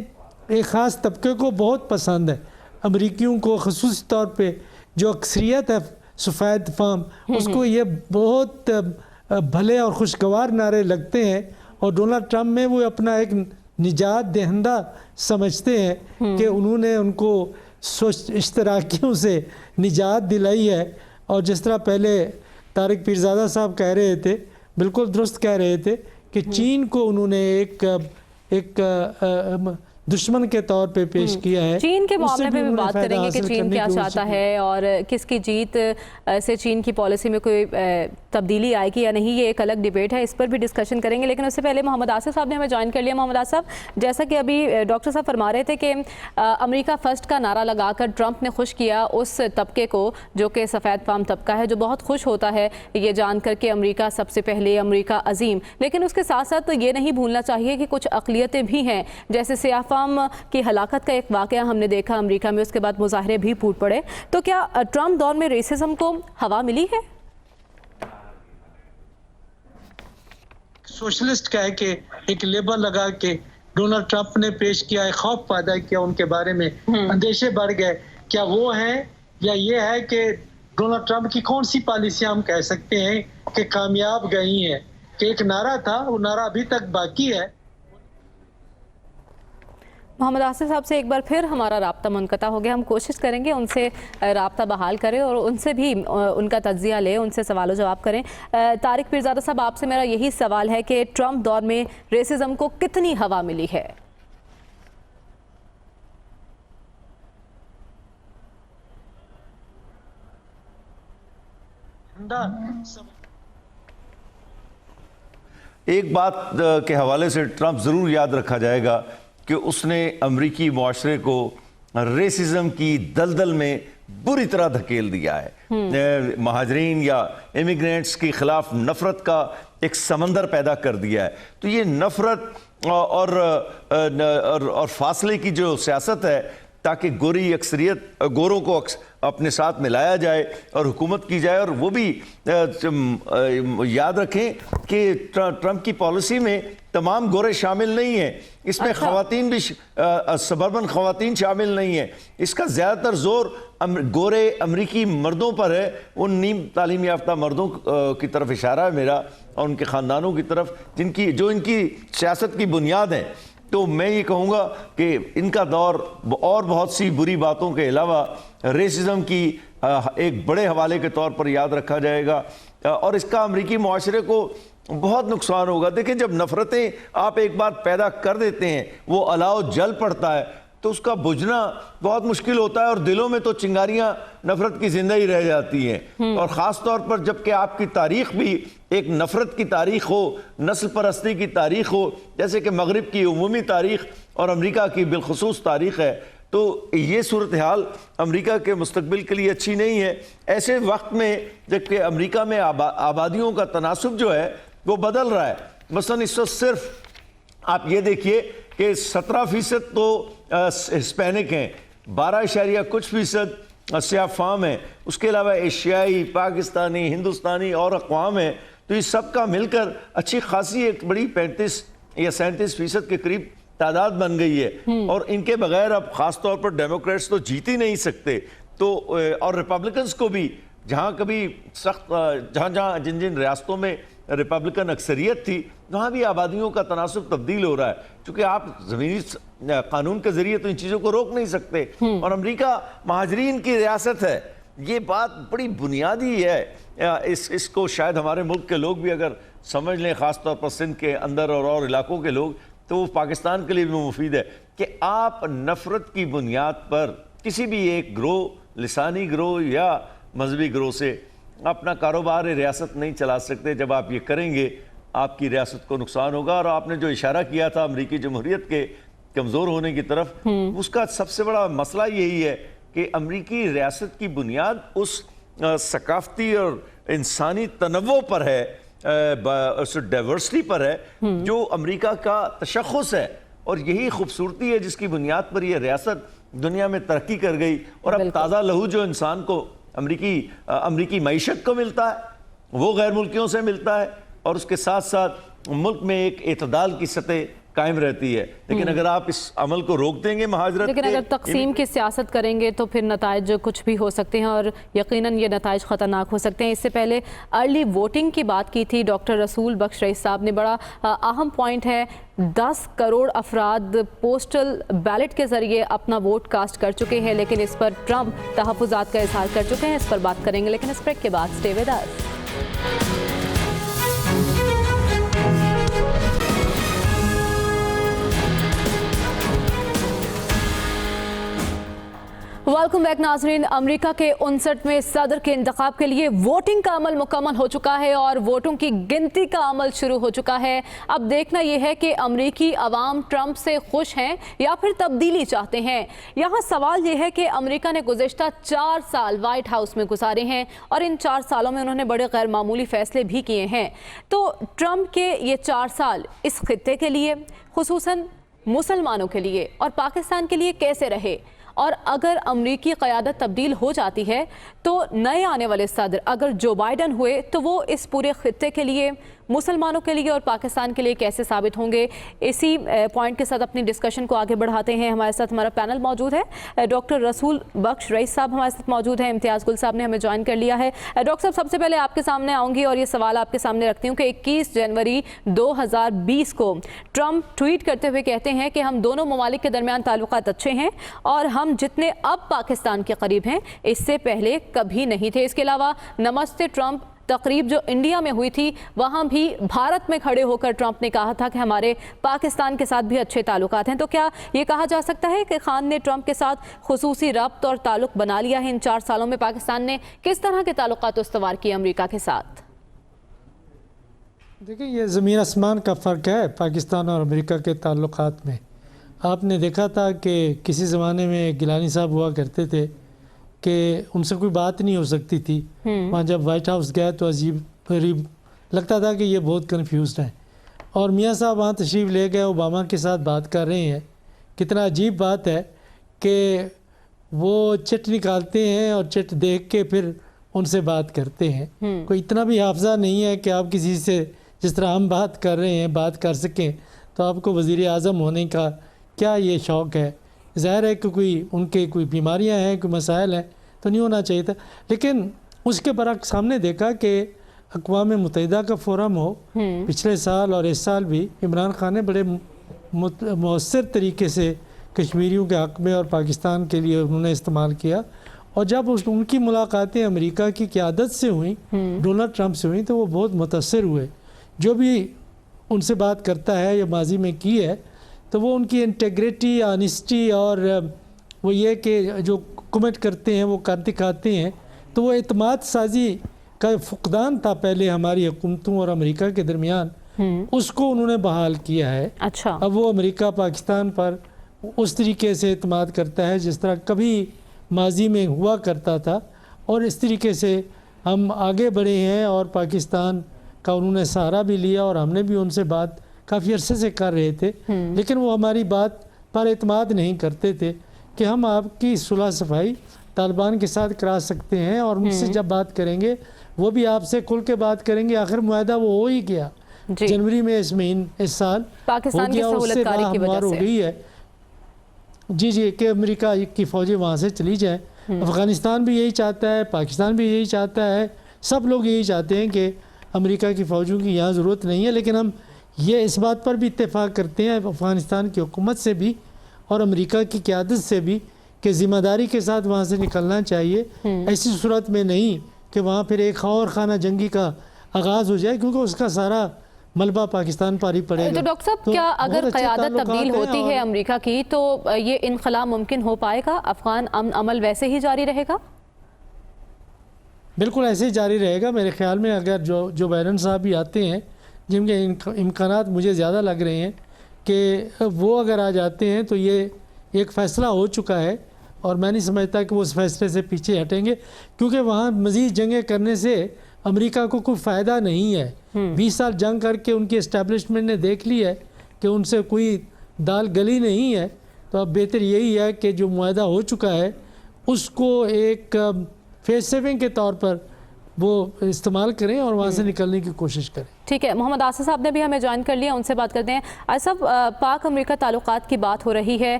ایک خاص طبقے کو بہت پسند ہے، امریکیوں کو خصوصی طور پہ جو اکثریت ہے سفید فام، اس کو یہ بہت بھلے اور خوشگوار نعرے لگتے ہیں. اور ڈونلڈ ٹرمپ میں وہ اپنا ایک نجات دہندہ سمجھتے ہیں کہ انہوں نے ان کو اشتراکیوں سے نجات دلائی ہے. اور جس طرح پہلے طارق پیرزادہ صاحب کہہ رہے تھے، بالکل درست کہہ رہے تھے کہ چین کو انہوں نے ایک دشمن کے طور پہ پیش کیا ہے. چین کے معاملے پہ بھی بات کریں گے کہ چین کیا چاہتا ہے اور کس کی جیت سے چین کی پالیسی میں کوئی تبدیلی آئے گی یا نہیں، یہ ایک الگ ڈیبیٹ ہے، اس پر بھی ڈسکشن کریں گے. لیکن اس سے پہلے محمد آصف صاحب نے ہمیں جوائن کر لیا. محمد آصف، جیسا کہ ابھی ڈاکٹر صاحب فرما رہے تھے کہ امریکہ فرسٹ کا نعرہ لگا کر ٹرمپ نے خوش کیا اس طبقے کو جو کہ سفید فام طبقہ ہے، جو بہت خوش ہوتا ہے یہ جان کر کہ امریکہ سب سے پہلے، امریکہ عظیم. لیکن اس کے ساتھ ساتھ یہ نہیں بھولنا چاہیے کہ کچھ اقلیتیں بھی ہیں، جیسے سیاہ فام کی ہلاکت کا ایک واقعہ ہم نے دیکھا امریکہ میں، اس کے بعد مظاہرے بھی پھوٹ پڑے. تو کیا ٹرمپ دور میں ریسزم کو ہوا ملی ہے؟ सोशलिस्ट कह के एक लेबल लगा के डोनाल्ड ट्रंप ने पेश किया है, खौफ पैदा किया उनके बारे में, अंदेशे बढ़ गए। क्या वो है या ये है कि डोनाल्ड ट्रंप की कौन सी पॉलिसियां हम कह सकते हैं कि कामयाब गई हैं? कि एक नारा था, वो नारा अभी तक बाकी है। मोहम्मद आसिफ साहब से एक बार फिर हमारा राब्ता मुनक़ता हो गया। हम कोशिश करेंगे उनसे राब्ता बहाल करें और उनसे भी उनका तज्ज़िया लें, उनसे सवाल जवाब करें। तारिक पीरज़ादा साहब, आपसे मेरा यही सवाल है कि ट्रंप दौर में रेसिज्म को कितनी हवा मिली है? एक बात के हवाले से ट्रंप ज़रूर याद रखा जाएगा कि उसने अमरीकी मुआशरे को रेसिज्म की दलदल में बुरी तरह धकेल दिया है। महाजरीन या इमिग्रेंट्स के खिलाफ नफरत का एक समंदर पैदा कर दिया है। तो ये नफरत और फासले की जो सियासत है ताकि गोरी अक्सरियत गोरों को अपने साथ मिलाया जाए और हुकूमत की जाए, और वो भी याद रखें कि ट्रंप की पॉलिसी में तमाम गोरे शामिल नहीं हैं, इसमें ख़वातीन भी सबर्बन ख़वातीन शामिल नहीं है। इसका ज़्यादातर ज़ोर गोरे अमरीकी मर्दों पर है, उन नीम तालीम याफ्ता मर्दों की तरफ इशारा है मेरा और उनके ख़ानदानों की तरफ जो इनकी सियासत की बुनियाद है। तो मैं ये कहूँगा कि इनका दौर और बहुत सी बुरी बातों के अलावा रेसिज्म की एक बड़े हवाले के तौर पर याद रखा जाएगा और इसका अमरीकी मुआशरे को बहुत नुकसान होगा। देखिए, जब नफ़रतें आप एक बार पैदा कर देते हैं, वो अलाव जल पड़ता है तो उसका बुझना बहुत मुश्किल होता है और दिलों में तो चिंगारियां नफरत की जिंदा ही रह जाती हैं। और ख़ास तौर पर जबकि आपकी तारीख भी एक नफरत की तारीख हो, नस्ल परस्ती की तारीख हो, जैसे कि मगरिब की उमूमी तारीख और अमेरिका की बिलखुसूस तारीख है, तो ये सूरत हाल अमेरिका के मुस्तकबिल के लिए अच्छी नहीं है। ऐसे वक्त में जबकि अमेरिका में आबादियों का तनासुब जो है वो बदल रहा है। मसलन इस वक्त सिर्फ आप ये देखिए कि 17% तो हिस्पैनिक हैं, 12 कुछ फीसद स्याह फाम है, उसके अलावा एशियाई, पाकिस्तानी, हिंदुस्तानी और अक़वाम है। तो ये सब का मिलकर अच्छी खासी एक बड़ी 35 या 37% के करीब तादाद बन गई है और इनके बगैर अब ख़ास तौर पर डेमोक्रेट्स तो जीत ही नहीं सकते। तो और रिपब्लिकन्स को भी जहाँ कभी सख्त जिन जिन रियासतों में रिपब्लिकन अक्सरियत थी वहाँ भी आबादियों का तनासुब तब्दील हो रहा है, क्योंकि आप ज़मीनी कानून के ज़रिए तो इन चीज़ों को रोक नहीं सकते। और अमेरिका महाजरीन की रियासत है, ये बात बड़ी बुनियादी है। इसको शायद हमारे मुल्क के लोग भी अगर समझ लें, ख़ास तौर पर सिंध के अंदर और इलाकों के लोग, तो वो पाकिस्तान के लिए भी मुफीद है कि आप नफ़रत की बुनियाद पर किसी भी एक ग्रोह, लिसानी ग्रोह या मजहबी ग्रोह से अपना कारोबार रियासत नहीं चला सकते। जब आप ये करेंगे आपकी रियासत को नुकसान होगा। और आपने जो इशारा किया था अमरीकी जमहूरियत के कमज़ोर होने की तरफ, उसका सबसे बड़ा मसला यही है कि अमरीकी रियासत की बुनियाद उस सकाफती और इंसानी तनव्वो पर है, उस डाइवर्सिटी पर है जो अमरीका का तशख़्ख़ुस है। और यही खूबसूरती है जिसकी बुनियाद पर यह रियासत दुनिया में तरक्की कर गई। और अब ताज़ा लहू जो इंसान को अमरीकी मईशत को मिलता है वो गैर मुल्कियों से मिलता है, और उसके साथ साथ मुल्क में एक एतदाल की सतह कायम रहती है। लेकिन अगर आप इस अमल को रोक देंगे महाजरत, लेकिन अगर तकसीम की सियासत करेंगे तो फिर नताइज कुछ भी हो सकते हैं और यकीनन ये नताइज ख़तरनाक हो सकते हैं। इससे पहले अर्ली वोटिंग की बात की थी डॉक्टर रसूल बख्श रईस साहब ने, बड़ा अहम पॉइंट है। 10 करोड़ अफराद पोस्टल बैलेट के ज़रिए अपना वोट कास्ट कर चुके हैं, लेकिन इस पर ट्रंप तहफ़्फ़ुज़ात का इज़हार कर चुके हैं। इस पर बात करेंगे, लेकिन इस ब्रेक के बाद stay with us. Welcome back नाजरीन। अमेरिका के 59वें सदर के इंतखाब के लिए वोटिंग का अमल मुकम्मल हो चुका है और वोटों की गिनती का अमल शुरू हो चुका है। अब देखना यह है कि अमेरिकी अवाम ट्रंप से खुश हैं या फिर तब्दीली चाहते हैं। यहाँ सवाल यह है कि अमेरिका ने गुज़िश्ता 4 साल वाइट हाउस में गुजारे हैं और इन 4 सालों में उन्होंने बड़े गैर मामूली फैसले भी किए हैं। तो ट्रंप के ये 4 साल इस खित्ते के लिए, खुसूसन मुसलमानों के लिए और पाकिस्तान के लिए कैसे रहे? और अगर अमरीकी क़यादत तब्दील हो जाती है तो नए आने वाले सदर अगर जो बाइडन हुए तो वो इस पूरे खित्ते के लिए, मुसलमानों के लिए और पाकिस्तान के लिए कैसे साबित होंगे, इसी पॉइंट के साथ अपनी डिस्कशन को आगे बढ़ाते हैं। हमारे साथ हमारा पैनल मौजूद है। डॉक्टर रसूल बख्श रईस साहब हमारे साथ मौजूद हैं, इम्तियाज़ गुल साहब ने हमें ज्वाइन कर लिया है। डॉक्टर साहब, सबसे पहले आपके सामने आऊँगी और ये सवाल आपके सामने रखती हूँ कि 21 जनवरी 2020 को ट्रंप ट्वीट करते हुए कहते हैं कि हम दोनों ममालिक के दरमियान ताल्लुकात अच्छे हैं और हम जितने अब पाकिस्तान के करीब हैं इससे पहले कभी नहीं थे। इसके अलावा नमस्ते ट्रंप तकरीब जो इंडिया में हुई थी वहाँ भी भारत में खड़े होकर ट्रंप ने कहा था कि हमारे पाकिस्तान के साथ भी अच्छे ताल्लुकात हैं। तो क्या ये कहा जा सकता है कि खान ने ट्रंप के साथ खुसूसी रब्त और ताल्लुक बना लिया है? इन 4 सालों में पाकिस्तान ने किस तरह के ताल्लुकात इस्तवार किए अमेरिका के साथ? देखिए, ये ज़मीन आसमान का फ़र्क है पाकिस्तान और अमेरिका के ताल्लुकात में। आपने देखा था कि किसी ज़माने में गिलानी साहब हुआ करते थे कि उनसे कोई बात नहीं हो सकती थी। वहाँ जब वाइट हाउस गए तो अजीब गरीब लगता था कि ये बहुत कन्फ्यूज़ हैं। और मियाँ साहब वहाँ तशरीफ़ ले गए, ओबामा के साथ बात कर रहे हैं। कितना अजीब बात है कि वो चिट निकालते हैं और चिट देख के फिर उनसे बात करते हैं। कोई इतना भी हाफ़ज़ा नहीं है कि आप किसी से जिस तरह हम बात कर रहे हैं बात कर सकें। तो आपको वज़ीर आज़म होने का क्या ये शौक़ है? ज़ाहिर है कि उनके कोई बीमारियां हैं, कोई मसाइल हैं, तो नहीं होना चाहिए था। लेकिन उसके बरक्स हमने देखा कि अक़वाम मुत्तहिदा का फोरम हो, पिछले साल और इस साल भी इमरान खान ने बड़े मौसर तरीके से कश्मीरियों के हक़ में और पाकिस्तान के लिए उन्होंने इस्तेमाल किया। और जब उनकी मुलाकातें अमेरिका की क़यादत से हुई, डोनाल्ड ट्रंप से हुई, तो वो बहुत मुतासिर हुए। जो भी उनसे बात करता है या माजी में की है तो वो उनकी इंटेग्रिटी, ऑनेस्टी और वो ये कि जो कमेंट करते हैं वो कर दिखाते हैं। तो वो एतमाद साजी का फुकदान था पहले हमारी हुकूमतों और अमेरिका के दरमियान, उसको उन्होंने बहाल किया है। अच्छा, अब वो अमेरिका पाकिस्तान पर उस तरीके से एतमाद करता है जिस तरह कभी माजी में हुआ करता था। और इस तरीके से हम आगे बढ़े हैं और पाकिस्तान का उन्होंने सहारा भी लिया और हमने भी उनसे बात काफ़ी अरसे से कर रहे थे। लेकिन वो हमारी बात पर एतमाद नहीं करते थे कि हम आपकी सुलह सफाई तालिबान के साथ करा सकते हैं और उनसे जब बात करेंगे वो भी आपसे खुल के बात करेंगे। आखिर मुआहदा वो हो ही गया जनवरी में इस साल पाकिस्तान की सहूलतकारी की वजह से हो गई है। जी कि अमेरिका की फ़ौजें वहाँ से चली जाएँ। अफ़गानिस्तान भी यही चाहता है, पाकिस्तान भी यही चाहता है, सब लोग यही चाहते हैं कि अमेरिका की फ़ौजों की यहाँ ज़रूरत नहीं है। लेकिन हम ये इस बात पर भी इत्तेफाक करते हैं अफ़गानिस्तान की हुकूमत से भी और अमेरिका की क़यादत से भी कि ज़िम्मेदारी के साथ वहाँ से निकलना चाहिए। ऐसी सूरत में नहीं कि वहाँ फिर एक और खाना जंगी का आगाज़ हो जाए, क्योंकि उसका सारा मलबा पाकिस्तान पर ही पड़ेगा। तो डॉक्टर साहब, क्या अगर क़यादत तब्दील होती है अमेरिका की तो ये इनक़लाब मुमकिन हो पाएगा? अफ़गान अमल वैसे ही जारी रहेगा? बिल्कुल ऐसे ही जारी रहेगा मेरे ख़्याल में। अगर जो बाइडेन साहब भी आते हैं, जिनके इम्कानात मुझे ज़्यादा लग रहे हैं कि वो अगर आ जाते हैं तो ये एक फ़ैसला हो चुका है और मैं नहीं समझता कि वो उस फैसले से पीछे हटेंगे, क्योंकि वहाँ मज़ीद जंगें करने से अमेरिका को कोई फ़ायदा नहीं है। 20 साल जंग करके उनकी इस्टेब्लिशमेंट ने देख ली है कि उनसे कोई दाल गली नहीं है। तो अब बेहतर यही है कि जो मुआहदा हो चुका है उसको एक फेस सेविंग के तौर पर वो इस्तेमाल करें और वहाँ से निकलने की कोशिश करें। ठीक है, मोहम्मद आसिफ साहब ने भी हमें ज्वाइन कर लिया, उनसे बात करते हैं। आसिफ, पाक अमेरिका ताल्लुकात की बात हो रही है।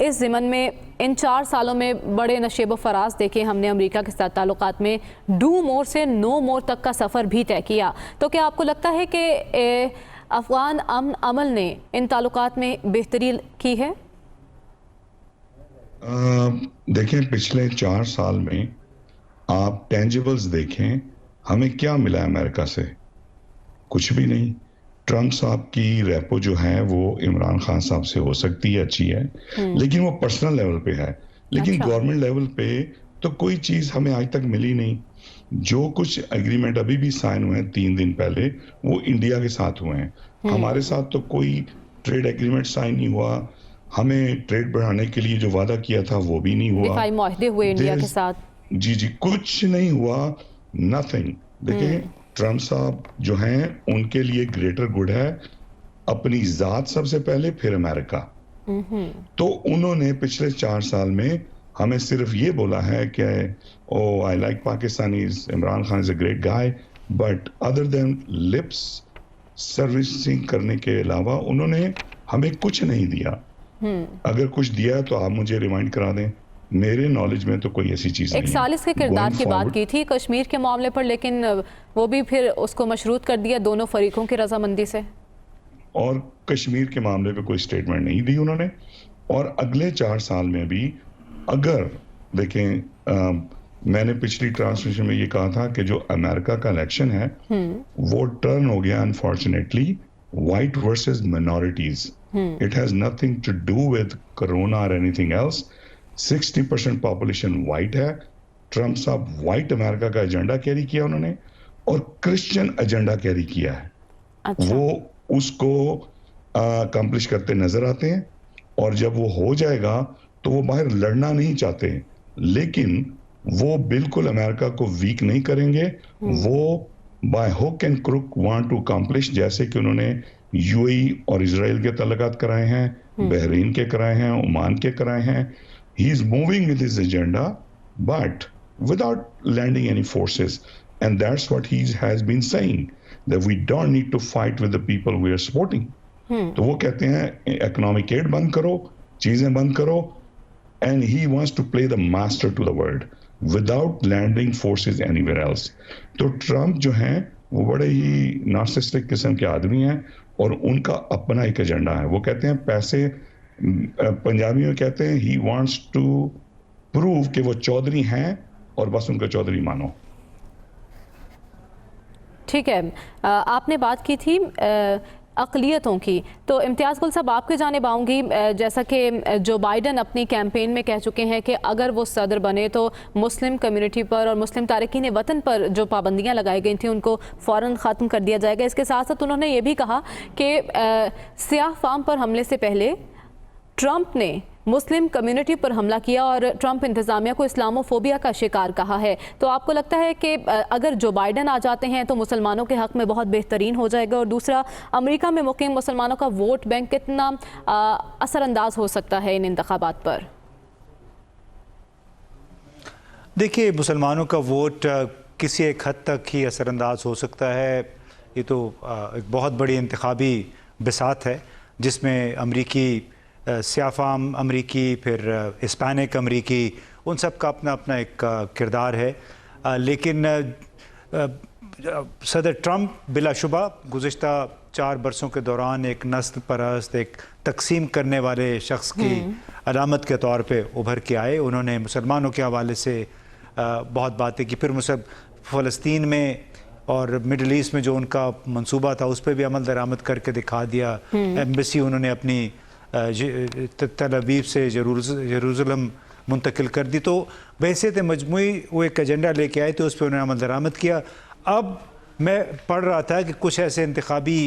इस ज़िमन में इन 4 सालों में बड़े नशेब व फराज देखे हमने अमेरिका के साथ ताल्लुकात में। डू मोर से नो मोर तक का सफ़र भी तय किया। तो क्या आपको लगता है कि अफ़गान अमल ने इन ताल्लुकात में बेहतरी की है? देखें, पिछले 4 साल में आप टेंजिबल्स देखें, हमें क्या मिला अमेरिका से? कुछ भी नहीं। ट्रंप साहब की रेपो जो है वो इमरान खान साहब से हो सकती है, अच्छी है, लेकिन वो पर्सनल लेवल पे है। लेकिन गवर्नमेंट लेवल पे तो कोई चीज़ हमें आज तक मिली नहीं। जो कुछ एग्रीमेंट अभी भी साइन हुए हैं 3 दिन पहले, वो इंडिया के साथ हुए हैं। हमारे साथ तो कोई ट्रेड एग्रीमेंट साइन नहीं हुआ। हमें ट्रेड बढ़ाने के लिए जो वादा किया था वो भी नहीं हुआ। दिफाई मुआहदे हुए इंडिया के साथ, जी कुछ नहीं हुआ, नथिंग। देखिए, ट्रंप साहब जो हैं उनके लिए ग्रेटर गुड है अपनी जात सबसे पहले, फिर अमेरिका। तो उन्होंने पिछले 4 साल में हमें सिर्फ ये बोला है कि I like Pakistanis, Imran Khan is a great guy, but other than lips servicing करने के अलावा उन्होंने हमें कुछ नहीं दिया। अगर कुछ दिया तो आप मुझे रिमाइंड करा दें, मेरे नॉलेज में तो कोई ऐसी चीज नहीं है। 41 के किरदार की बात की थी कश्मीर के मामले पर, लेकिन वो भी फिर उसको मशरूत कर दिया दोनों फरीकों की रजामंदी से, और कश्मीर के मामले पे कोई स्टेटमेंट नहीं दी उन्होंने। और अगले 4 साल में भी अगर देखें, मैंने पिछली ट्रांसमिशन में ये कहा था कि जो अमेरिका का इलेक्शन है वो टर्न हो गया unfortunately white versus minorities. It has nothing to do with corona or anything else. 60% population white है। ट्रम्प साहब वाइट अमेरिका का एजेंडा कैरी किया उन्होंने, और क्रिश्चियन एजेंडा कैरी किया है। अच्छा। वो उसको अकम्प्लिश करते नजर आते हैं, और जब वो हो जाएगा तो वो बाहर लड़ना नहीं चाहते, लेकिन वो बिल्कुल अमेरिका को वीक नहीं करेंगे। वो by hook and crook want to accomplish, जैसे कि उन्होंने यूएई और इजराइल के तल्लुकात कराए हैं, बहरीन के कराए हैं, ओमान के कराए हैं। He is moving with his agenda but without landing any forces, and that's what he has been saying, that we don't need to fight with the people we are supporting. तो वो कहते हैं economic add बंद करो, चीजें बंद करो, and he wants to play the master to the world without landing forces anywhere else. तो ट्रम्प जो हैं वो बड़े ही नार्सिसिस्टिक किस्म के आदमी हैं, और उनका अपना एक एजेंडा है। वो कहते हैं पैसे, पंजाबी में कहते हैं ही वांट्स टू प्रूव कि वो चौधरी हैं और बस उनका चौधरी मानो। ठीक है, आपने बात की थी अक़लियतों की, तो इम्तियाज़ गुल साहब आपके जानिब आऊँगी। जैसा कि जो बाइडन अपनी कैंपेन में कह चुके हैं कि अगर वो सदर बने तो मुस्लिम कम्युनिटी पर और मुस्लिम तारकीन वतन पर जो पाबंदियां लगाई गई थी उनको फ़ौरन ख़त्म कर दिया जाएगा। इसके साथ साथ उन्होंने ये भी कहा कि सियाह फार्म पर हमले से पहले ट्रंप ने मुस्लिम कम्युनिटी पर हमला किया और ट्रंप इंतज़ामिया को इस्लामोफोबिया का शिकार कहा है। तो आपको लगता है कि अगर जो बाइडन आ जाते हैं तो मुसलमानों के हक़ में बहुत बेहतरीन हो जाएगा? और दूसरा, अमेरिका में मुकीम मुसलमानों का वोट बैंक कितना असरअंदाज हो सकता है इन इंतखाबात पर? देखिए, मुसलमानों का वोट किसी एक हद तक ही असरअंदाज हो सकता है। ये तो एक बहुत बड़ी इंतखाबी बिसात है जिसमें अमरीकी सियाफाम अमरीकी, फिर हिस्पैनिक अमरीकी, उन सब का अपना अपना एक किरदार है। लेकिन सदर ट्रंप बिलाशुबा गुज़िश्ता 4 बरसों के दौरान एक नस्ल परस्त, एक तकसीम करने वाले शख्स की अलामत के तौर पे उभर के आए। उन्होंने मुसलमानों के हवाले से बहुत बातें की। फिर फ़लस्तीन में और मिडल ईस्ट में जो उनका मंसूबा था उस पर भी अमल दरामद करके दिखा दिया। एम्बेसी उन्होंने अपनी तल अवीव से यरूशलेम मुंतकिल कर दी। तो वैसे तो मजमूई वो एक एजेंडा लेके आए थे, उस पर उन्होंने अमल दरामद किया। अब मैं पढ़ रहा था कि कुछ ऐसे इंतखाबी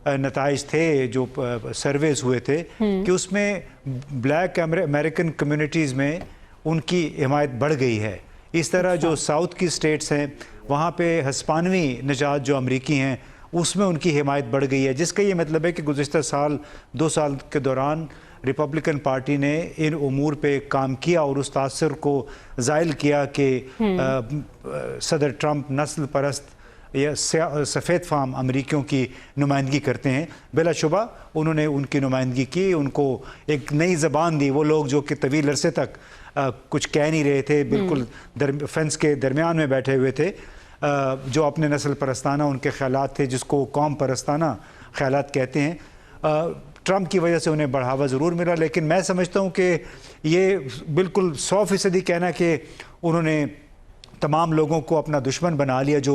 नताइज थे जो सर्वेस हुए थे कि उसमें ब्लैक अमेरिकन कम्युनिटीज़ में उनकी हिमायत बढ़ गई है। इस तरह जो साउथ की स्टेट्स हैं वहाँ पे हिस्पानवी निजात जो अमरीकी हैं उसमें उनकी हिमायत बढ़ गई है, जिसका ये मतलब है कि गुज़िश्ता 2 साल के दौरान रिपब्लिकन पार्टी ने इन उमूर पे काम किया और उस तासर को ज़ायल किया कि सदर ट्रंप नस्ल परस्त या सफ़ेद फाम अमरीकियों की नुमाइंदगी करते हैं। बिलाशुबा उन्होंने उनकी नुमाइंदगी की, उनको एक नई ज़बान दी। वो लोग जो कि तवील अरसे तक कुछ कह नहीं रहे थे, बिल्कुल फेंस के दरमियान में बैठे हुए थे, जो अपने नस्ल परस्ताना उनके ख्यालात थे, जिसको कौम परस्ताना ख्यालात कहते हैं। ट्रंप की वजह से उन्हें बढ़ावा ज़रूर मिला, लेकिन मैं समझता हूँ कि ये बिल्कुल 100% कहना कि उन्होंने तमाम लोगों को अपना दुश्मन बना लिया जो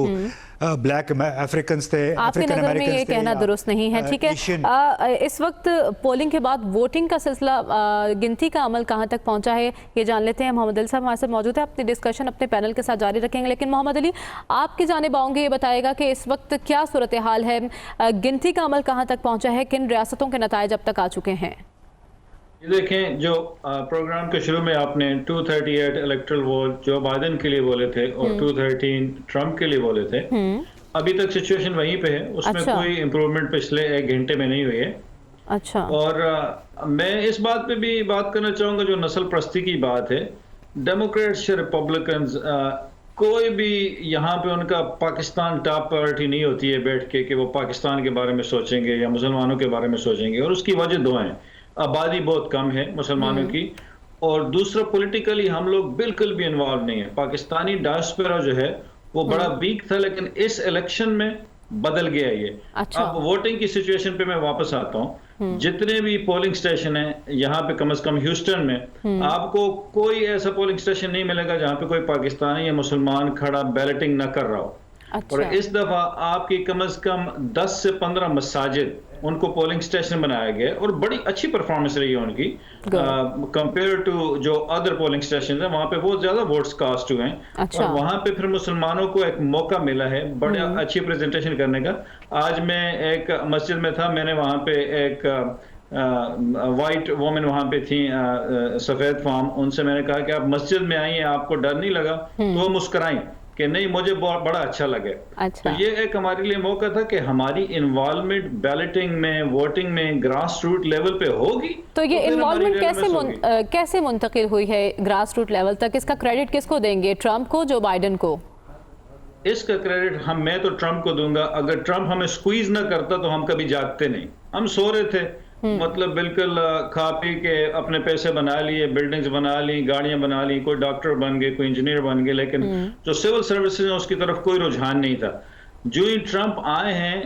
ब्लैक अफ्रीकन थे। आपकी नज़र में ये कहना दुरुस्त नहीं है। ठीक है, इस वक्त पोलिंग के बाद वोटिंग का सिलसिला, गिनती का अमल कहाँ तक पहुँचा है ये जान लेते हैं। मोहम्मद अली साहब हमारे साथ मौजूद है, अपनी डिस्कशन अपने पैनल के साथ जारी रखेंगे। लेकिन मोहम्मद अली, आपकी जानिब आऊँगे, ये बताएगा कि इस वक्त क्या सूरत हाल है, गिनती का अमल कहाँ तक पहुँचा है, किन रियासतों के नताइज अब तक आ चुके हैं? देखें, जो प्रोग्राम के शुरू में आपने 238 इलेक्टरल वोट जो बाइडेन के लिए बोले थे और 213 ट्रंप के लिए बोले थे, अभी तक सिचुएशन वहीं पे है। उसमें अच्छा। कोई इम्प्रूवमेंट पिछले 1 घंटे में नहीं हुई है। अच्छा। और मैं इस बात पे भी बात करना चाहूँगा, जो नस्ल परस्ती की बात है, डेमोक्रेट्स या रिपब्लिकन्स کوئی بھی یہاں پہ ان کا پاکستان ٹاپ پرائرٹی نہیں ہوتی ہے بیٹھ کے کہ وہ پاکستان کے بارے میں سوچیں گے یا مسلمانوں کے بارے میں سوچیں گے، اور اس کی وجہ دو ہیں، آبادی بہت کم ہے مسلمانوں کی، اور دوسرا پولیٹیکلی ہم لوگ بالکل بھی انوالو نہیں ہیں۔ پاکستانی ڈائسپورا جو ہے وہ بڑا ویک تھا، لیکن اس الیکشن میں بدل گیا یہ۔ اب ووٹنگ کی سچویشن پہ میں واپس آتا ہوں، جتنے بھی پولنگ سٹیشن ہیں یہاں پہ کم از کم ہیوسٹن میں، آپ کو کوئی ایسا پولنگ سٹیشن نہیں ملے گا جہاں پہ کوئی پاکستانی یا مسلمان کھڑا بیلٹنگ نہ کر رہا ہو۔ اور اس دفعہ آپ کی کم از کم 10 سے 15 مساجد ان کو پولنگ سٹیشن بنایا گیا، اور بڑی اچھی پرفارمنس رہی ہے ان کی کمپیئر ٹو جو ادر پولنگ سٹیشن ہیں، وہاں پہ بہت زیادہ ووٹس کاسٹ ہوئے ہیں، اور وہاں پہ پھر مسلمانوں کو ایک موقع ملا ہے بڑے اچھی پریزنٹیشن کرنے کا۔ آج میں ایک مسجد میں تھا، میں نے وہاں پہ ایک وائٹ وومن وہاں پہ تھی، سفید فام، ان سے میں نے کہا کہ آپ مسجد میں آئی ہیں، آپ کو ڈر نہیں لگا؟ تو وہ مسکرائیں کہ نہیں، مجھے بڑا اچھا لگے۔ تو یہ ایک ہمارے لیے موقع تھا کہ ہماری انوالومنٹ بیلٹنگ میں، ووٹنگ میں گراس روٹ لیول پہ ہوگی۔ تو یہ انوالومنٹ کیسے منتقل ہوئی ہے گراس روٹ لیول تک؟ اس کا کریڈٹ کس کو دیں گے، ٹرمپ کو، جو بائیڈن کو؟ اس کا کریڈٹ میں تو ٹرمپ کو دوں گا۔ اگر ٹرمپ ہمیں سکویز نہ کرتا تو ہم کبھی جاگتے نہیں، ہم سو رہے تھے، مطلب بالکل کھا پی کے اپنے پیسے بنا لیے، بلڈنگز بنا لی، گاڑیاں بنا لی، کوئی ڈاکٹر بن گئے، کوئی انجینئر بن گئے، لیکن جو سول سروسز ہیں اس کی طرف کوئی رجحان نہیں تھا۔ جو ہی ٹرمپ آئے ہیں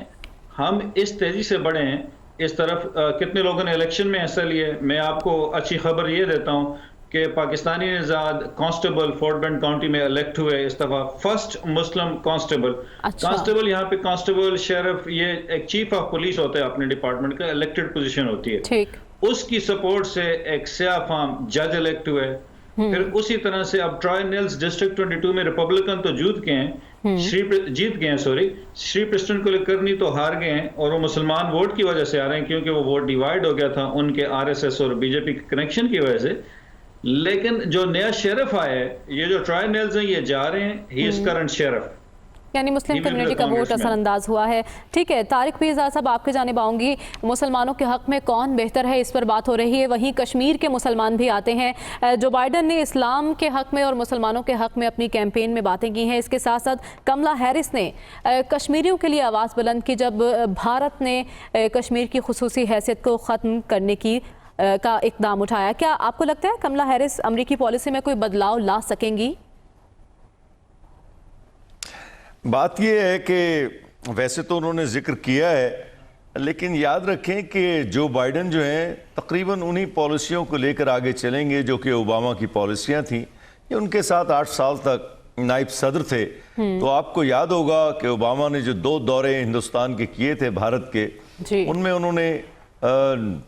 ہم اس تیزی سے بڑھے ہیں اس طرف۔ کتنے لوگوں نے الیکشن میں حصہ لیے؟ میں آپ کو اچھی خبر یہ دیتا ہوں کہ پاکستانی نژاد کانسٹیبل فورٹ بینڈ کاؤنٹی میں الیکٹ ہوئے اس دفعہ، فرسٹ مسلم کانسٹیبل۔ کانسٹیبل یہاں پہ کانسٹیبل، شیرف، یہ ایک چیف آف پولیس ہوتا ہے اپنے ڈپارٹمنٹ کا، الیکٹڈ پوزیشن ہوتی ہے۔ اس کی سپورٹ سے ایک سیاہ فام جج الیکٹ ہوئے۔ پھر اسی طرح سے اب ٹرائے نیلز ڈسٹرکٹ 22 میں ریپبلکن تو جیت گئے ہیں، شری پرسٹن کو کرنی تو ہار گئے ہیں، اور وہ مسلمان ووٹ کی وجہ سے آ رہے ہیں، کیونکہ وہ ووٹ ڈیوائیڈ ہو گیا تھا ان کے RSS اور BJP کے کنیکشن کی وجہ سے۔ لیکن جو نیا شیرف آیا ہے، یہ جو ٹرائے نیلز ہیں یہ جا رہے ہیں، ہی از کرنٹ شیرف، یعنی مسلم کمیونٹی کا ووٹ اثر انداز ہوا ہے۔ ٹھیک ہے طارق پیرزادہ صاحب، آپ کی جانب آؤں گی۔ مسلمانوں کے حق میں کون بہتر ہے، اس پر بات ہو رہی ہے، وہیں کشمیر کے مسلمان بھی آتے ہیں۔ جو بائیڈن نے اسلام کے حق میں اور مسلمانوں کے حق میں اپنی کیمپین میں باتیں کی ہیں، اس کے ساتھ ساتھ کملا ہیرس نے کشمیریوں کے لیے آواز بلند کی جب بھارت نے کشمیر کی خصوصی حیثیت کو ختم کرنے کا اقدام اٹھایا۔ کیا آپ کو لگتا ہے کملا ہیرس امریکی پالیسی میں کوئی بدلاؤ لا سکیں گی؟ بات یہ ہے کہ ویسے تو انہوں نے ذکر کیا ہے، لیکن یاد رکھیں کہ جو بائیڈن جو ہیں تقریباً انہی پالیسیوں کو لے کر آگے چلیں گے جو کہ اوباما کی پالیسیاں تھیں۔ یہ ان کے ساتھ 8 سال تک نائب صدر تھے، تو آپ کو یاد ہوگا کہ اوباما نے جو 2 دورے ہندوستان کے کیے تھے بھارت کے، ان میں انہوں نے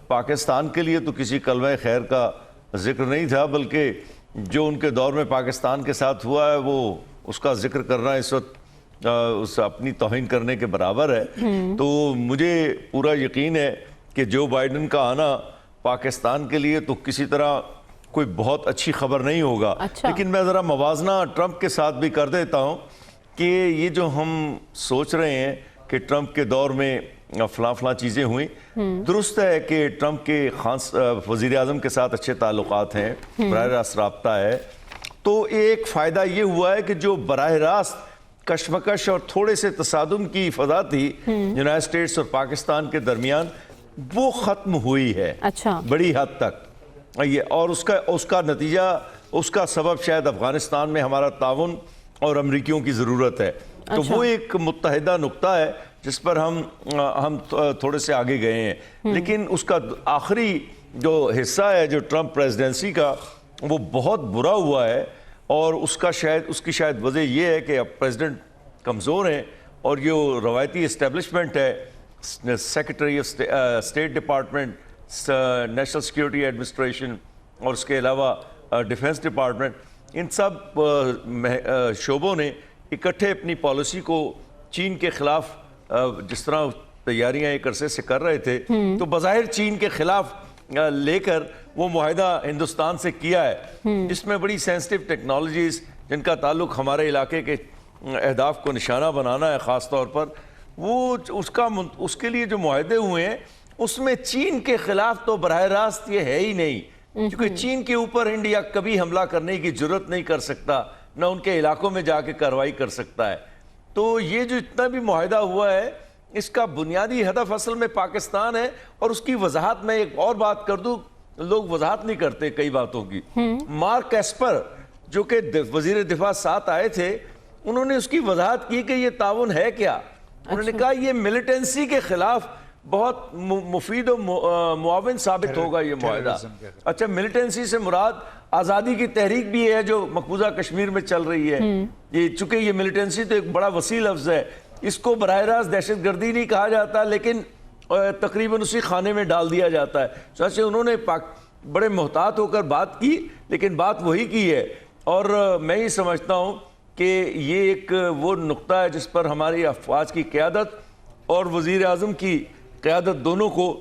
پاکستان کے لیے تو کسی کلمہ خیر کا ذکر نہیں تھا، بلکہ جو ان کے دور میں پاکستان کے ساتھ ہوا ہے وہ اس کا ذکر کرنا اس وقت اس اپنی توہین کرنے کے برابر ہے۔ تو مجھے پورا یقین ہے کہ جو بائیڈن کا آنا پاکستان کے لیے تو کسی طرح کوئی بہت اچھی خبر نہیں ہوگا۔ لیکن میں ذرا موازنہ ٹرمپ کے ساتھ بھی کر دیتا ہوں کہ یہ جو ہم سوچ رہے ہیں کہ ٹرمپ کے دور میں فلاں چیزیں ہوئیں، درست ہے کہ ٹرمپ کے وزیر اعظم کے ساتھ اچھے تعلقات ہیں، براہ راست رابطہ ہے۔ تو ایک فائدہ یہ ہوا ہے کہ جو براہ راست کشمکش اور تھوڑے سے تصادم کی فضا تھی یونائٹڈ اسٹیٹس اور پاکستان کے درمیان، وہ ختم ہوئی ہے بڑی حد تک۔ اور اس کا نتیجہ، اس کا سبب شاید افغانستان میں ہمارا تعاون اور امریکیوں کی ضرورت ہے۔ تو وہ ایک متحدہ نقطہ ہے جس پر ہم تھوڑے سے آگے گئے ہیں۔ لیکن اس کا آخری جو حصہ ہے جو ٹرمپ پریزیڈنسی کا، وہ بہت برا ہوا ہے، اور اس کی شاید وجہ یہ ہے کہ اب پریزیڈنٹ کمزور ہیں، اور یہ روایتی اسٹیبلشمنٹ ہے، secretary of state department, national security administration, اور اس کے علاوہ ڈیفنس ڈپارٹمنٹ، ان سب شعبوں نے اکٹھے اپنی پالیسی کو چین کے خلاف جس طرح تیاریاں ایک عرصے سے کر رہے تھے، تو بظاہر چین کے خلاف لے کر وہ معاہدہ ہندوستان سے کیا ہے، جس میں بڑی سینسٹیو ٹیکنالوجیز جن کا تعلق ہمارے علاقے کے اہداف کو نشانہ بنانا ہے خاص طور پر، وہ اس کے لیے جو معاہدے ہوئے ہیں اس میں چین کے خلاف تو براہ راست یہ ہے ہی نہیں، کیونکہ چین کے اوپر انڈیا کبھی حملہ کرنے کی جرت نہیں کر سکتا، نہ ان کے علاقوں میں جا کے کارروائی کر سکتا ہے. تو یہ جو اتنا بھی معاہدہ ہوا ہے اس کا بنیادی ہدف اصل میں پاکستان ہے. اور اس کی وضاحت میں ایک اور بات کر دوں, لوگ وضاحت نہیں کرتے کئی باتوں کی. مارک ایسپر جو کہ وزیر دفاع ساتھ آئے تھے, انہوں نے اس کی وضاحت کی کہ یہ تعاون ہے کیا. انہوں نے کہا یہ ملیٹنسی کے خلاف بہت مفید و معاون ثابت ہوگا یہ معاہدہ. اچھا, ملیٹنسی سے مراد آزادی کی تحریک بھی ہے جو مقبوضہ کشمیر میں چل رہی ہے. یہ چونکہ یہ ملیٹنسی تو ایک بڑا وسیع لفظ ہے, اس کو براہ راست دہشت گردی نہیں کہا جاتا, لیکن تقریباً اسی خانے میں ڈال دیا جاتا ہے. چنانچہ انہوں نے بڑے محتاط ہو کر بات کی, لیکن بات وہی کی ہے. اور میں یہ سمجھتا ہوں کہ یہ ایک وہ نقطہ ہے جس پر ہماری افواج کی قیادت اور وزیر اعظم کی قیادت دونوں کو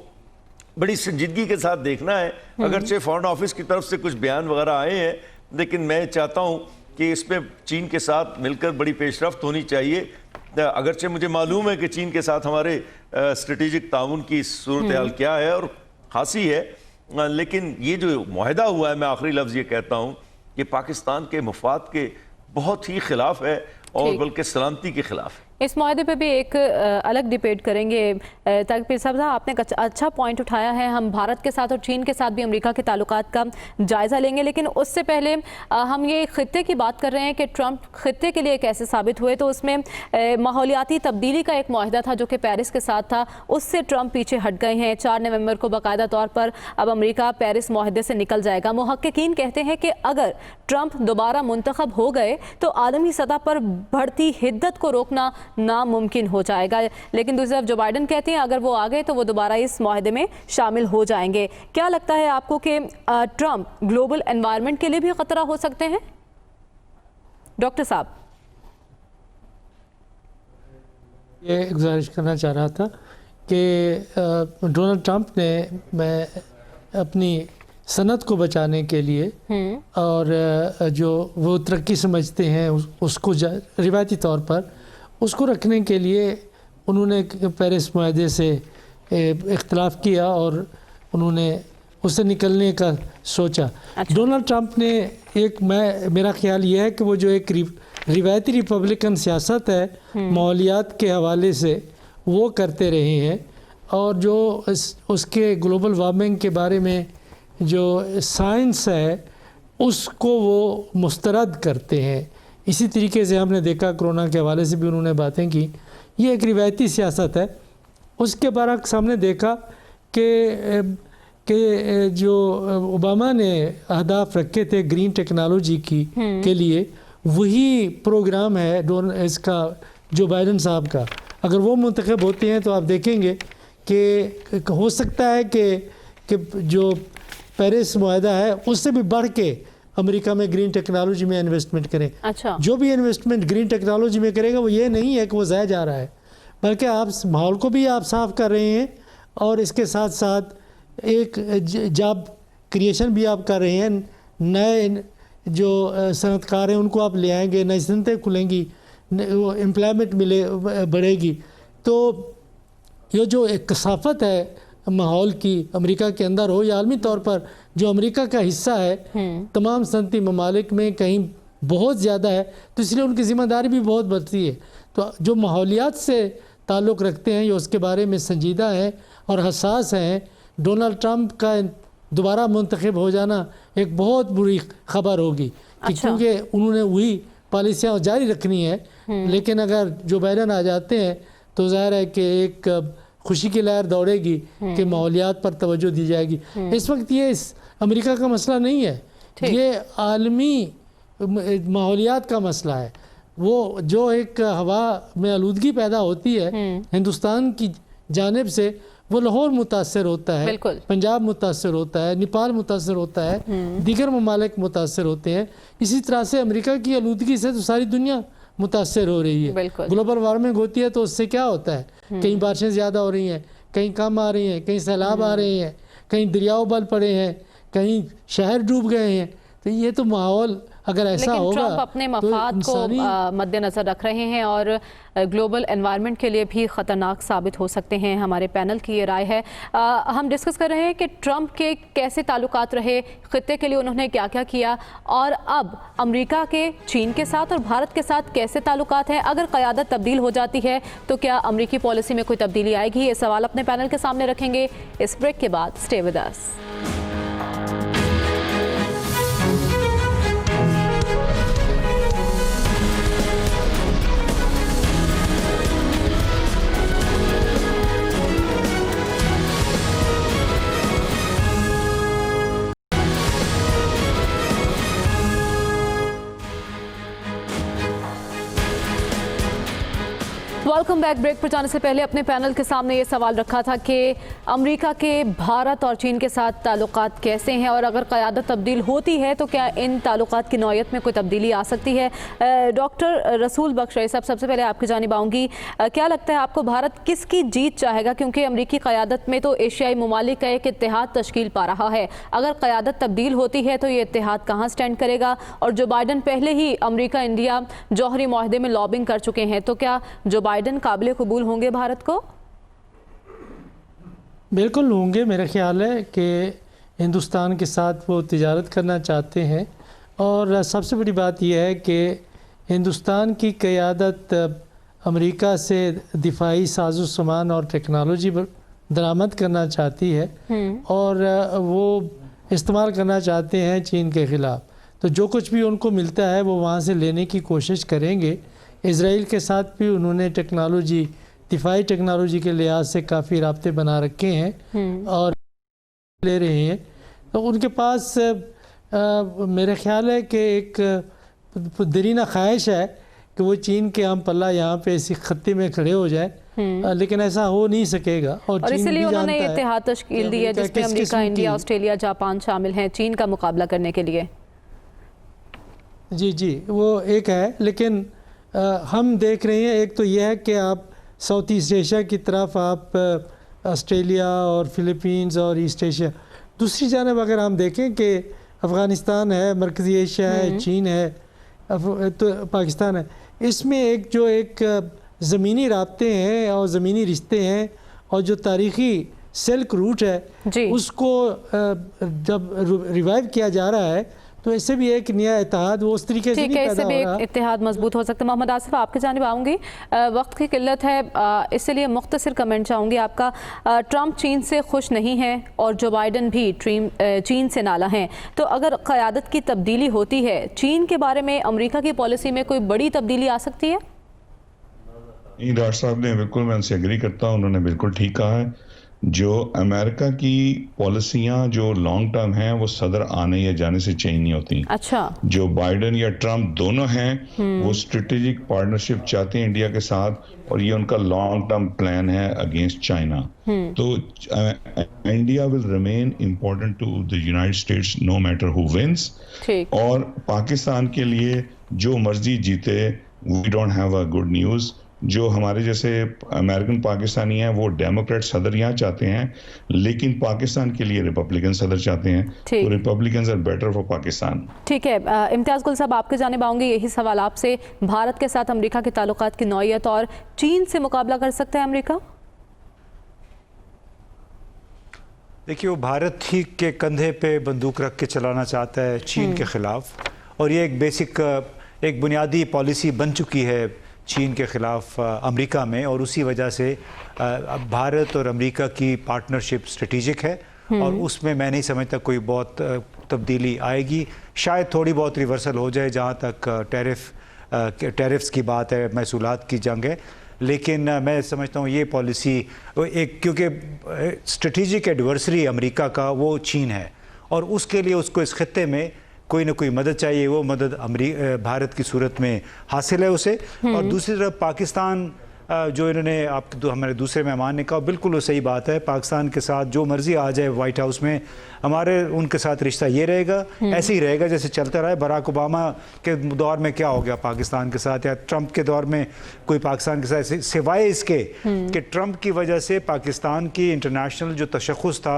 بڑی سنجیدگی کے ساتھ دیکھنا ہے. اگرچہ فارن آفس کی طرف سے کچھ بیان وغیرہ آئے ہیں, لیکن میں چاہتا ہوں کہ اس میں چین کے ساتھ مل کر بڑی پیش رفت ہونی چاہیے. اگرچہ مجھے معلوم ہے کہ چین کے ساتھ ہمارے اسٹریٹجک تعاون کی صورتحال کیا ہے اور خاصی ہے, لیکن یہ جو معاہدہ ہوا ہے, میں آخری لفظ یہ کہتا ہوں کہ پاکستان کے مفاد کے بہت ہی خلاف ہے اور بلکہ سلامتی کے خلاف ہے. اس معاہدے پہ بھی ایک الگ ڈیبیٹ کریں گے. طارق پیر صاحب, آپ نے اچھا پوائنٹ اٹھایا ہے. ہم بھارت کے ساتھ اور چین کے ساتھ بھی امریکہ کے تعلقات کا جائزہ لیں گے, لیکن اس سے پہلے ہم یہ خطے کی بات کر رہے ہیں کہ ٹرمپ خطے کے لیے کیسے ثابت ہوئے. تو اس میں ماحولیاتی تبدیلی کا ایک معاہدہ تھا جو کہ پیرس کے ساتھ تھا, اس سے ٹرمپ پیچھے ہٹ گئے ہیں. 4 نومبر کو باقاعدہ طور پر اب امریکہ پیرس معاہدے سے نکل جائے گا. محققین کہتے ہیں کہ اگر ٹرمپ دوبارہ منتخب ہو گئے تو عالمی سطح پر بڑھتی حدت کو روکنا ناممکن ہو جائے گا. لیکن دوسری طرف جو بائیڈن کہتے ہیں اگر وہ آ گئے تو وہ دوبارہ اس معاہدے میں شامل ہو جائیں گے. کیا لگتا ہے آپ کو کہ ٹرمپ گلوبل انوائرمنٹ کے لیے بھی خطرہ ہو سکتے ہیں؟ ڈاکٹر صاحب, یہ گزارش کرنا چاہ رہا تھا کہ ڈونلڈ ٹرمپ نے اپنی صنعت کو بچانے کے لیے اور جو وہ ترقی سمجھتے ہیں اس کو روایتی طور پر اس کو رکھنے کے لیے انہوں نے پیرس معاہدے سے اختلاف کیا اور انہوں نے اس سے نکلنے کا سوچا. ڈونلڈ ٹرمپ نے میرا خیال یہ ہے کہ وہ جو ایک روایتی ریپبلکن سیاست ہے ماحولیات کے حوالے سے وہ کرتے رہے ہیں, اور جو اس کے گلوبل وارمنگ کے بارے میں جو سائنس ہے اس کو وہ مسترد کرتے ہیں. اسی طریقے سے ہم نے دیکھا کرونا کے حوالے سے بھی انہوں نے باتیں کی. یہ ایک روایتی سیاست ہے. اس کے برعکس ہم نے دیکھا کہ جو اوباما نے اہداف رکھے تھے گرین ٹیکنالوجی کے لیے, وہی پروگرام ہے اس کا جو بائیڈن صاحب کا. اگر وہ منتخب ہوتے ہیں تو آپ دیکھیں گے کہ ہو سکتا ہے کہ جو پیرس معاہدہ ہے اس سے بھی بڑھ کے امریکہ میں گرین ٹیکنالوجی میں انویسٹمنٹ کریں. جو بھی انویسٹمنٹ گرین ٹیکنالوجی میں کرے گا وہ یہ نہیں ہے کہ وہ ضائع جا رہا ہے, بلکہ آپ ماحول کو بھی آپ صاف کر رہے ہیں اور اس کے ساتھ ساتھ ایک جاب کریشن بھی آپ کر رہے ہیں. نئے جو صنعت کار ہیں ان کو آپ لے آئیں گے, نئی صنعتیں کھلیں گی, امپلائمنٹ بڑھے گی. تو یہ جو ایک کثافت ہے ماحول کی امریکہ کے اندر ہو یا عالمی طور پر جو امریکہ کا حصہ ہے تمام صنعتی ممالک میں کہیں بہت زیادہ ہے, تو اس لیے ان کی ذمہ داری بھی بہت بڑھتی ہے. تو جو ماحولیات سے تعلق رکھتے ہیں یہ اس کے بارے میں سنجیدہ ہیں اور حساس ہیں. ڈونلڈ ٹرمپ کا دوبارہ منتخب ہو جانا ایک بہت بری خبر ہوگی, کیونکہ انہوں نے وہی پالیسیاں جاری رکھنی ہے. لیکن اگر جو بائیڈن آ جاتے ہیں تو ظاہر ہے کہ ایک خوشی کی لہر دوڑے گی کہ ماحولیات پر توجہ دی جائے گی. اس وقت یہ امریکہ کا مسئلہ نہیں ہے, یہ عالمی ماحولیات کا مسئلہ ہے. وہ جو ایک ہوا میں آلودگی پیدا ہوتی ہے ہندوستان کی جانب سے, وہ لاہور متاثر ہوتا ہے, پنجاب متاثر ہوتا ہے, نیپال متاثر ہوتا ہے, دیگر ممالک متاثر ہوتے ہیں. اسی طرح سے امریکہ کی آلودگی سے تو ساری دنیا متاثر ہو رہی ہے. گلوبل وارمنگ ہوتی ہے تو اس سے کیا ہوتا ہے, کہیں بارشیں زیادہ ہو رہی ہیں, کہیں کم آ رہی ہیں, کہیں سیلاب آ رہے ہیں, کہیں دریاؤ بل پڑے ہیں, کہیں شہر ڈوب گئے ہیں. تو یہ تو ماحول اگر ایسا لیکن ہوگا ٹرمپ اپنے تو مفاد کو انسانی مد نظر رکھ رہے ہیں اور گلوبل انوائرمنٹ کے لیے بھی خطرناک ثابت ہو سکتے ہیں. ہمارے پینل کی یہ رائے ہے. ہم ڈسکس کر رہے ہیں کہ ٹرمپ کے کیسے تعلقات رہے, خطے کے لیے انہوں نے کیا کیا کیا, اور اب امریکہ کے چین کے ساتھ اور بھارت کے ساتھ کیسے تعلقات ہیں. اگر قیادت تبدیل ہو جاتی ہے تو کیا امریکی پالیسی میں کوئی تبدیلی آئے گی؟ یہ سوال اپنے پینل کے سامنے رکھیں گے اس بریک کے بعد. Stay with us. Welcome back. Break پر جانے سے پہلے اپنے پینل کے سامنے یہ سوال رکھا تھا کہ امریکہ کے بھارت اور چین کے ساتھ تعلقات کیسے ہیں, اور اگر قیادت تبدیل ہوتی ہے تو کیا ان تعلقات کی نوعیت میں کوئی تبدیلی آ سکتی ہے؟ ڈاکٹر رسول بخش صاحب, سب سے پہلے آپ کی جانب آؤں گی. کیا لگتا ہے آپ کو بھارت کس کی جیت چاہے گا؟ کیونکہ امریکی قیادت میں تو ایشیائی ممالک کا ایک اتحاد تشکیل پا رہا ہے. اگر قیادت تبدیل ہوتی ہے تو یہ اتحاد کہاں سٹینڈ کرے گا؟ اور جو بائیڈن پہلے ہی امریکہ انڈیا جوہری معاہدے میں لابنگ کر چکے ہیں, تو کیا جو بائیڈن قابل قبول ہوں گے بھارت کو؟ بالکل ہوں گے. میرا خیال ہے کہ ہندوستان کے ساتھ وہ تجارت کرنا چاہتے ہیں, اور سب سے بڑی بات یہ ہے کہ ہندوستان کی قیادت امریکہ سے دفاعی ساز و سامان اور ٹیکنالوجی درآمد کرنا چاہتی ہے, اور وہ استعمال کرنا چاہتے ہیں چین کے خلاف. تو جو کچھ بھی ان کو ملتا ہے وہ وہاں سے لینے کی کوشش کریں گے. اسرائیل کے ساتھ بھی انہوں نے ٹیکنالوجی, دفاعی ٹیکنالوجی کے لحاظ سے کافی رابطے بنا رکھے ہیں اور لے رہے ہیں. تو ان کے پاس میرا خیال ہے کہ ایک دیرینہ خواہش ہے کہ وہ چین کے ہم پلہ یہاں پہ اسی خطے میں کھڑے ہو جائے, لیکن ایسا ہو نہیں سکے گا. اور اس لیے انہوں نے اتحاد تشکیل دی ہے جس میں امریکہ, انڈیا, آسٹریلیا, جاپان شامل ہیں چین کا مقابلہ کرنے کے لیے. جی وہ ایک ہے, لیکن ہم دیکھ رہے ہیں ایک تو یہ ہے کہ آپ ساؤتھ ایسٹ ایشیا کی طرف آپ آسٹریلیا اور فلپینز اور ایسٹ ایشیا, دوسری جانب اگر ہم دیکھیں کہ افغانستان ہے, مرکزی ایشیا ہے, چین ہے, تو پاکستان ہے, اس میں ایک زمینی رابطے ہیں اور زمینی رشتے ہیں, اور جو تاریخی سلک روٹ ہے اس کو جب ریوائیو کیا جا رہا ہے تو اس سے بھی ایک نیا اتحاد وہ اس طریقے سے نہیں پیدا ہو رہا. اس سے بھی ایک اتحاد مضبوط ہو سکتا ہے. محمد آصف, آپ کی جانب آؤں گی. وقت کی قلت ہے, اس لیے مختصر کمنٹ چاہوں گی آپ کا. ٹرمپ چین سے خوش نہیں ہے اور جو بائیڈن بھی چین سے نالا ہیں, تو اگر قیادت کی تبدیلی ہوتی ہے, چین کے بارے میں امریکہ کی پالیسی میں کوئی بڑی تبدیلی آ سکتی ہے؟ ڈاکٹر صاحب نے بالکل, میں ان سے ایگری کرتا ہوں, انہوں نے بالکل ٹھیک کہا ہے. جو امریکہ کی پالیسیاں جو لانگ ٹرم ہیں وہ صدر آنے یا جانے سے چینج نہیں ہوتی. اچھا, جو بائیڈن یا ٹرمپ دونوں ہیں وہ اسٹریٹجک پارٹنرشپ چاہتے ہیں انڈیا کے ساتھ, اور یہ ان کا لانگ ٹرم پلان ہے اگینسٹ چائنا. تو India will remain important to the United States no matter who wins. اور پاکستان کے لیے جو مرضی جیتے, we don't have a good news. جو ہمارے جیسے امریکن پاکستانی ہیں وہ ڈیموکریٹ صدر یہاں چاہتے ہیں, لیکن پاکستان کے لیے ریپبلکن صدر چاہتے ہیں. تو Republicans are better for Pakistan. ٹھیک ہے. امتیاز گل صاحب, آپ کے جانب آؤں گے. یہی سوال آپ سے, بھارت کے ساتھ امریکہ کے تعلقات کی نوعیت اور چین سے مقابلہ کر سکتا ہے امریکہ؟ دیکھیے, وہ بھارت ہی کے کندھے پہ بندوق رکھ کے چلانا چاہتا ہے چین کے خلاف, اور یہ ایک بنیادی پالیسی بن چکی ہے چین کے خلاف امریکہ میں, اور اسی وجہ سے بھارت اور امریکہ کی پارٹنرشپ اسٹریٹجک ہے, اور اس میں میں نہیں سمجھتا کوئی بہت تبدیلی آئے گی. شاید تھوڑی بہت ریورسل ہو جائے جہاں تک ٹیرفز کی بات ہے, محصولات کی جنگ ہے, لیکن میں سمجھتا ہوں یہ پالیسی کیونکہ اسٹریٹجک ایڈورسری امریکہ کا وہ چین ہے, اور اس کے لیے اس کو اس خطے میں کوئی نہ کوئی مدد چاہیے. وہ مدد بھارت کی صورت میں حاصل ہے اسے. اور دوسری طرف پاکستان जो इन्होंने हमारे दूसरे मेहमान ने कहा बिल्कुल वो सही बात है। पाकिस्तान के साथ जो मर्जी आ जाए वाइट हाउस में, हमारे उनके साथ रिश्ता ये रहेगा, ऐसे ही रहेगा जैसे चलता रहा है। बराक ओबामा के दौर में क्या हो गया पाकिस्तान के साथ, या ट्रंप के दौर में कोई पाकिस्तान के साथ, सिवाय इसके कि ट्रंप की वजह से पाकिस्तान की इंटरनेशनल जो तशख़्ख़ुस था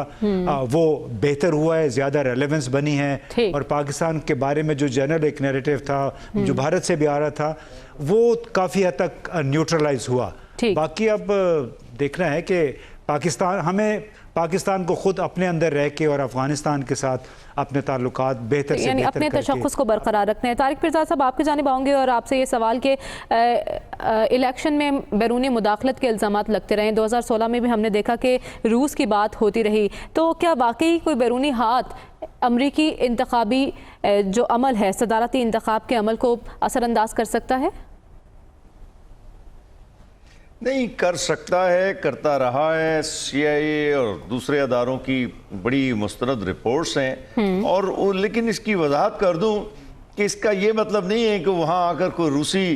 वो बेहतर हुआ है, ज़्यादा रेलेवेंस बनी है, और पाकिस्तान के बारे में जो जनरल एक नैरेटिव था जो भारत से भी आ रहा था वो काफ़ी हद तक न्यूट्रलाइज हुआ। बाकी अब देखना है कि हमें पाकिस्तान को खुद अपने अंदर रह के और अफगानिस्तान के साथ अपने ताल्लुकात बेहतर से यानी बेहतर अपने तशख़्ख़ुस को बरकरार रखना है। तारिक पिरज़ाद साहब, आपकी जानिब आऊँगे और आपसे ये सवाल कि इलेक्शन में बैरूनी मुदाखलत के इल्ज़ामात लगते रहे। 2016 में भी हमने देखा कि रूस की बात होती रही, तो क्या वाकई कोई बैरूनी हाथ अमरीकी इंतखाबी जो अमल है, सदारती इंतखाब के अमल को असरअंदाज कर सकता है? नहीं कर सकता है, करता रहा है। CIA और दूसरे अदारों की बड़ी मुस्तनद रिपोर्ट्स हैं, और लेकिन इसकी वजाहत कर दूं कि इसका ये मतलब नहीं है कि वहाँ आकर कोई रूसी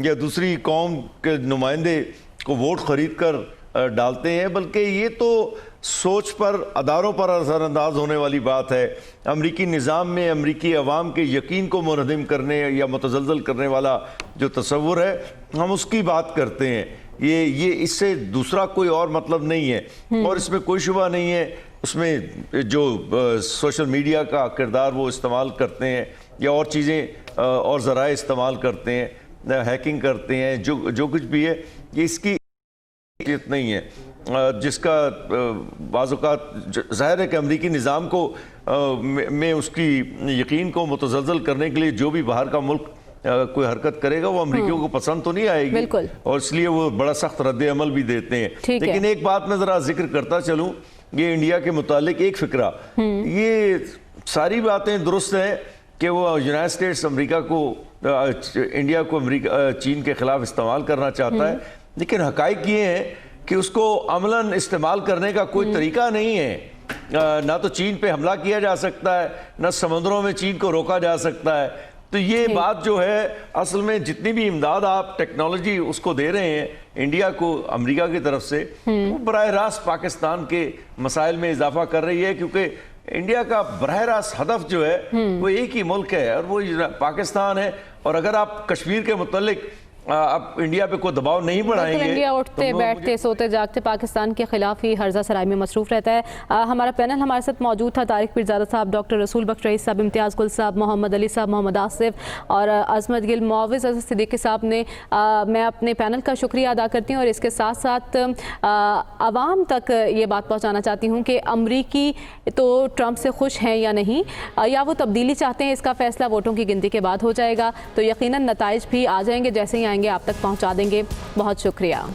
या दूसरी कौम के नुमाइंदे को वोट खरीद कर डालते हैं, बल्कि ये तो सोच पर, अदारों पर असरअंदाज होने वाली बात है। अमरीकी निज़ाम में अमरीकी अवाम के यकीन को मुनहदिम करने या मुतज़लज़ल करने वाला जो तसव्वुर है, हम उसकी बात करते हैं। ये इससे दूसरा कोई और मतलब नहीं है, और इसमें कोई शुबा नहीं है। उसमें जो सोशल मीडिया का किरदार वो इस्तेमाल करते हैं, या और चीज़ें और ज़राए इस्तेमाल करते हैं, हैकिंग करते हैं, जो कुछ भी है, ये इसकी नहीं है जिसका बाज़-औक़ात ज़ाहिर है कि अमरीकी निज़ाम को में उसकी यकीन को मुतज़लज़ल करने के लिए जो भी बाहर का मुल्क कोई हरकत करेगा वो अमरीकियों को पसंद तो नहीं आएगी, और इसलिए वो बड़ा सख्त रद्द अमल भी देते हैं। लेकिन एक बात मैं ज़रा जिक्र करता चलूँ, ये इंडिया के मुतालिक एक फ़िक्रा, ये सारी बातें दुरुस्त हैं कि वो यूनाइटेड स्टेट्स अमरीका को, इंडिया को चीन के ख़िलाफ़ इस्तेमाल करना चाहता है, लेकिन हक़ाइक़ ये हैं कि उसको अमलन इस्तेमाल करने का कोई तरीका नहीं है। ना तो चीन पे हमला किया जा सकता है, ना समुद्रों में चीन को रोका जा सकता है। तो ये बात जो है, असल में जितनी भी इमदाद आप टेक्नोलॉजी उसको दे रहे हैं इंडिया को अमेरिका की तरफ से, वो बराह रास्त पाकिस्तान के मसाइल में इजाफा कर रही है, क्योंकि इंडिया का बराह रास्त हदफ जो है वो एक ही मुल्क है और वो पाकिस्तान है। और अगर आप कश्मीर के मुतालिक अब इंडिया पे कोई दबाव नहीं बढ़ाएंगे, इंडिया उठते बैठते सोते जागते पाकिस्तान के खिलाफ ही हर्जा सराय में मसरूफ रहता है। हमारा पैनल हमारे साथ मौजूद था, तारिक पिरज़ादा साहब, डॉक्टर रसूल बख्श रईस साहब, इम्तियाज़ गुल साहब, मोहम्मद अली साहब, मोहम्मद आसिफ और अज़मत गिल, मुआविज़ अज़ीज़ सिद्दीकी साहब ने। मैं अपने पैनल का शुक्रिया अदा करती हूँ और इसके साथ साथ आवाम तक ये बात पहुँचाना चाहती हूँ कि अमरीकी तो ट्रंप से खुश हैं या नहीं, या वो तब्दीली चाहते हैं, इसका फैसला वोटों की गिनती के बाद हो जाएगा। तो यकीनन नताइज भी आ जाएंगे, जैसे ही आएंगे आप तक पहुंचा देंगे। बहुत शुक्रिया।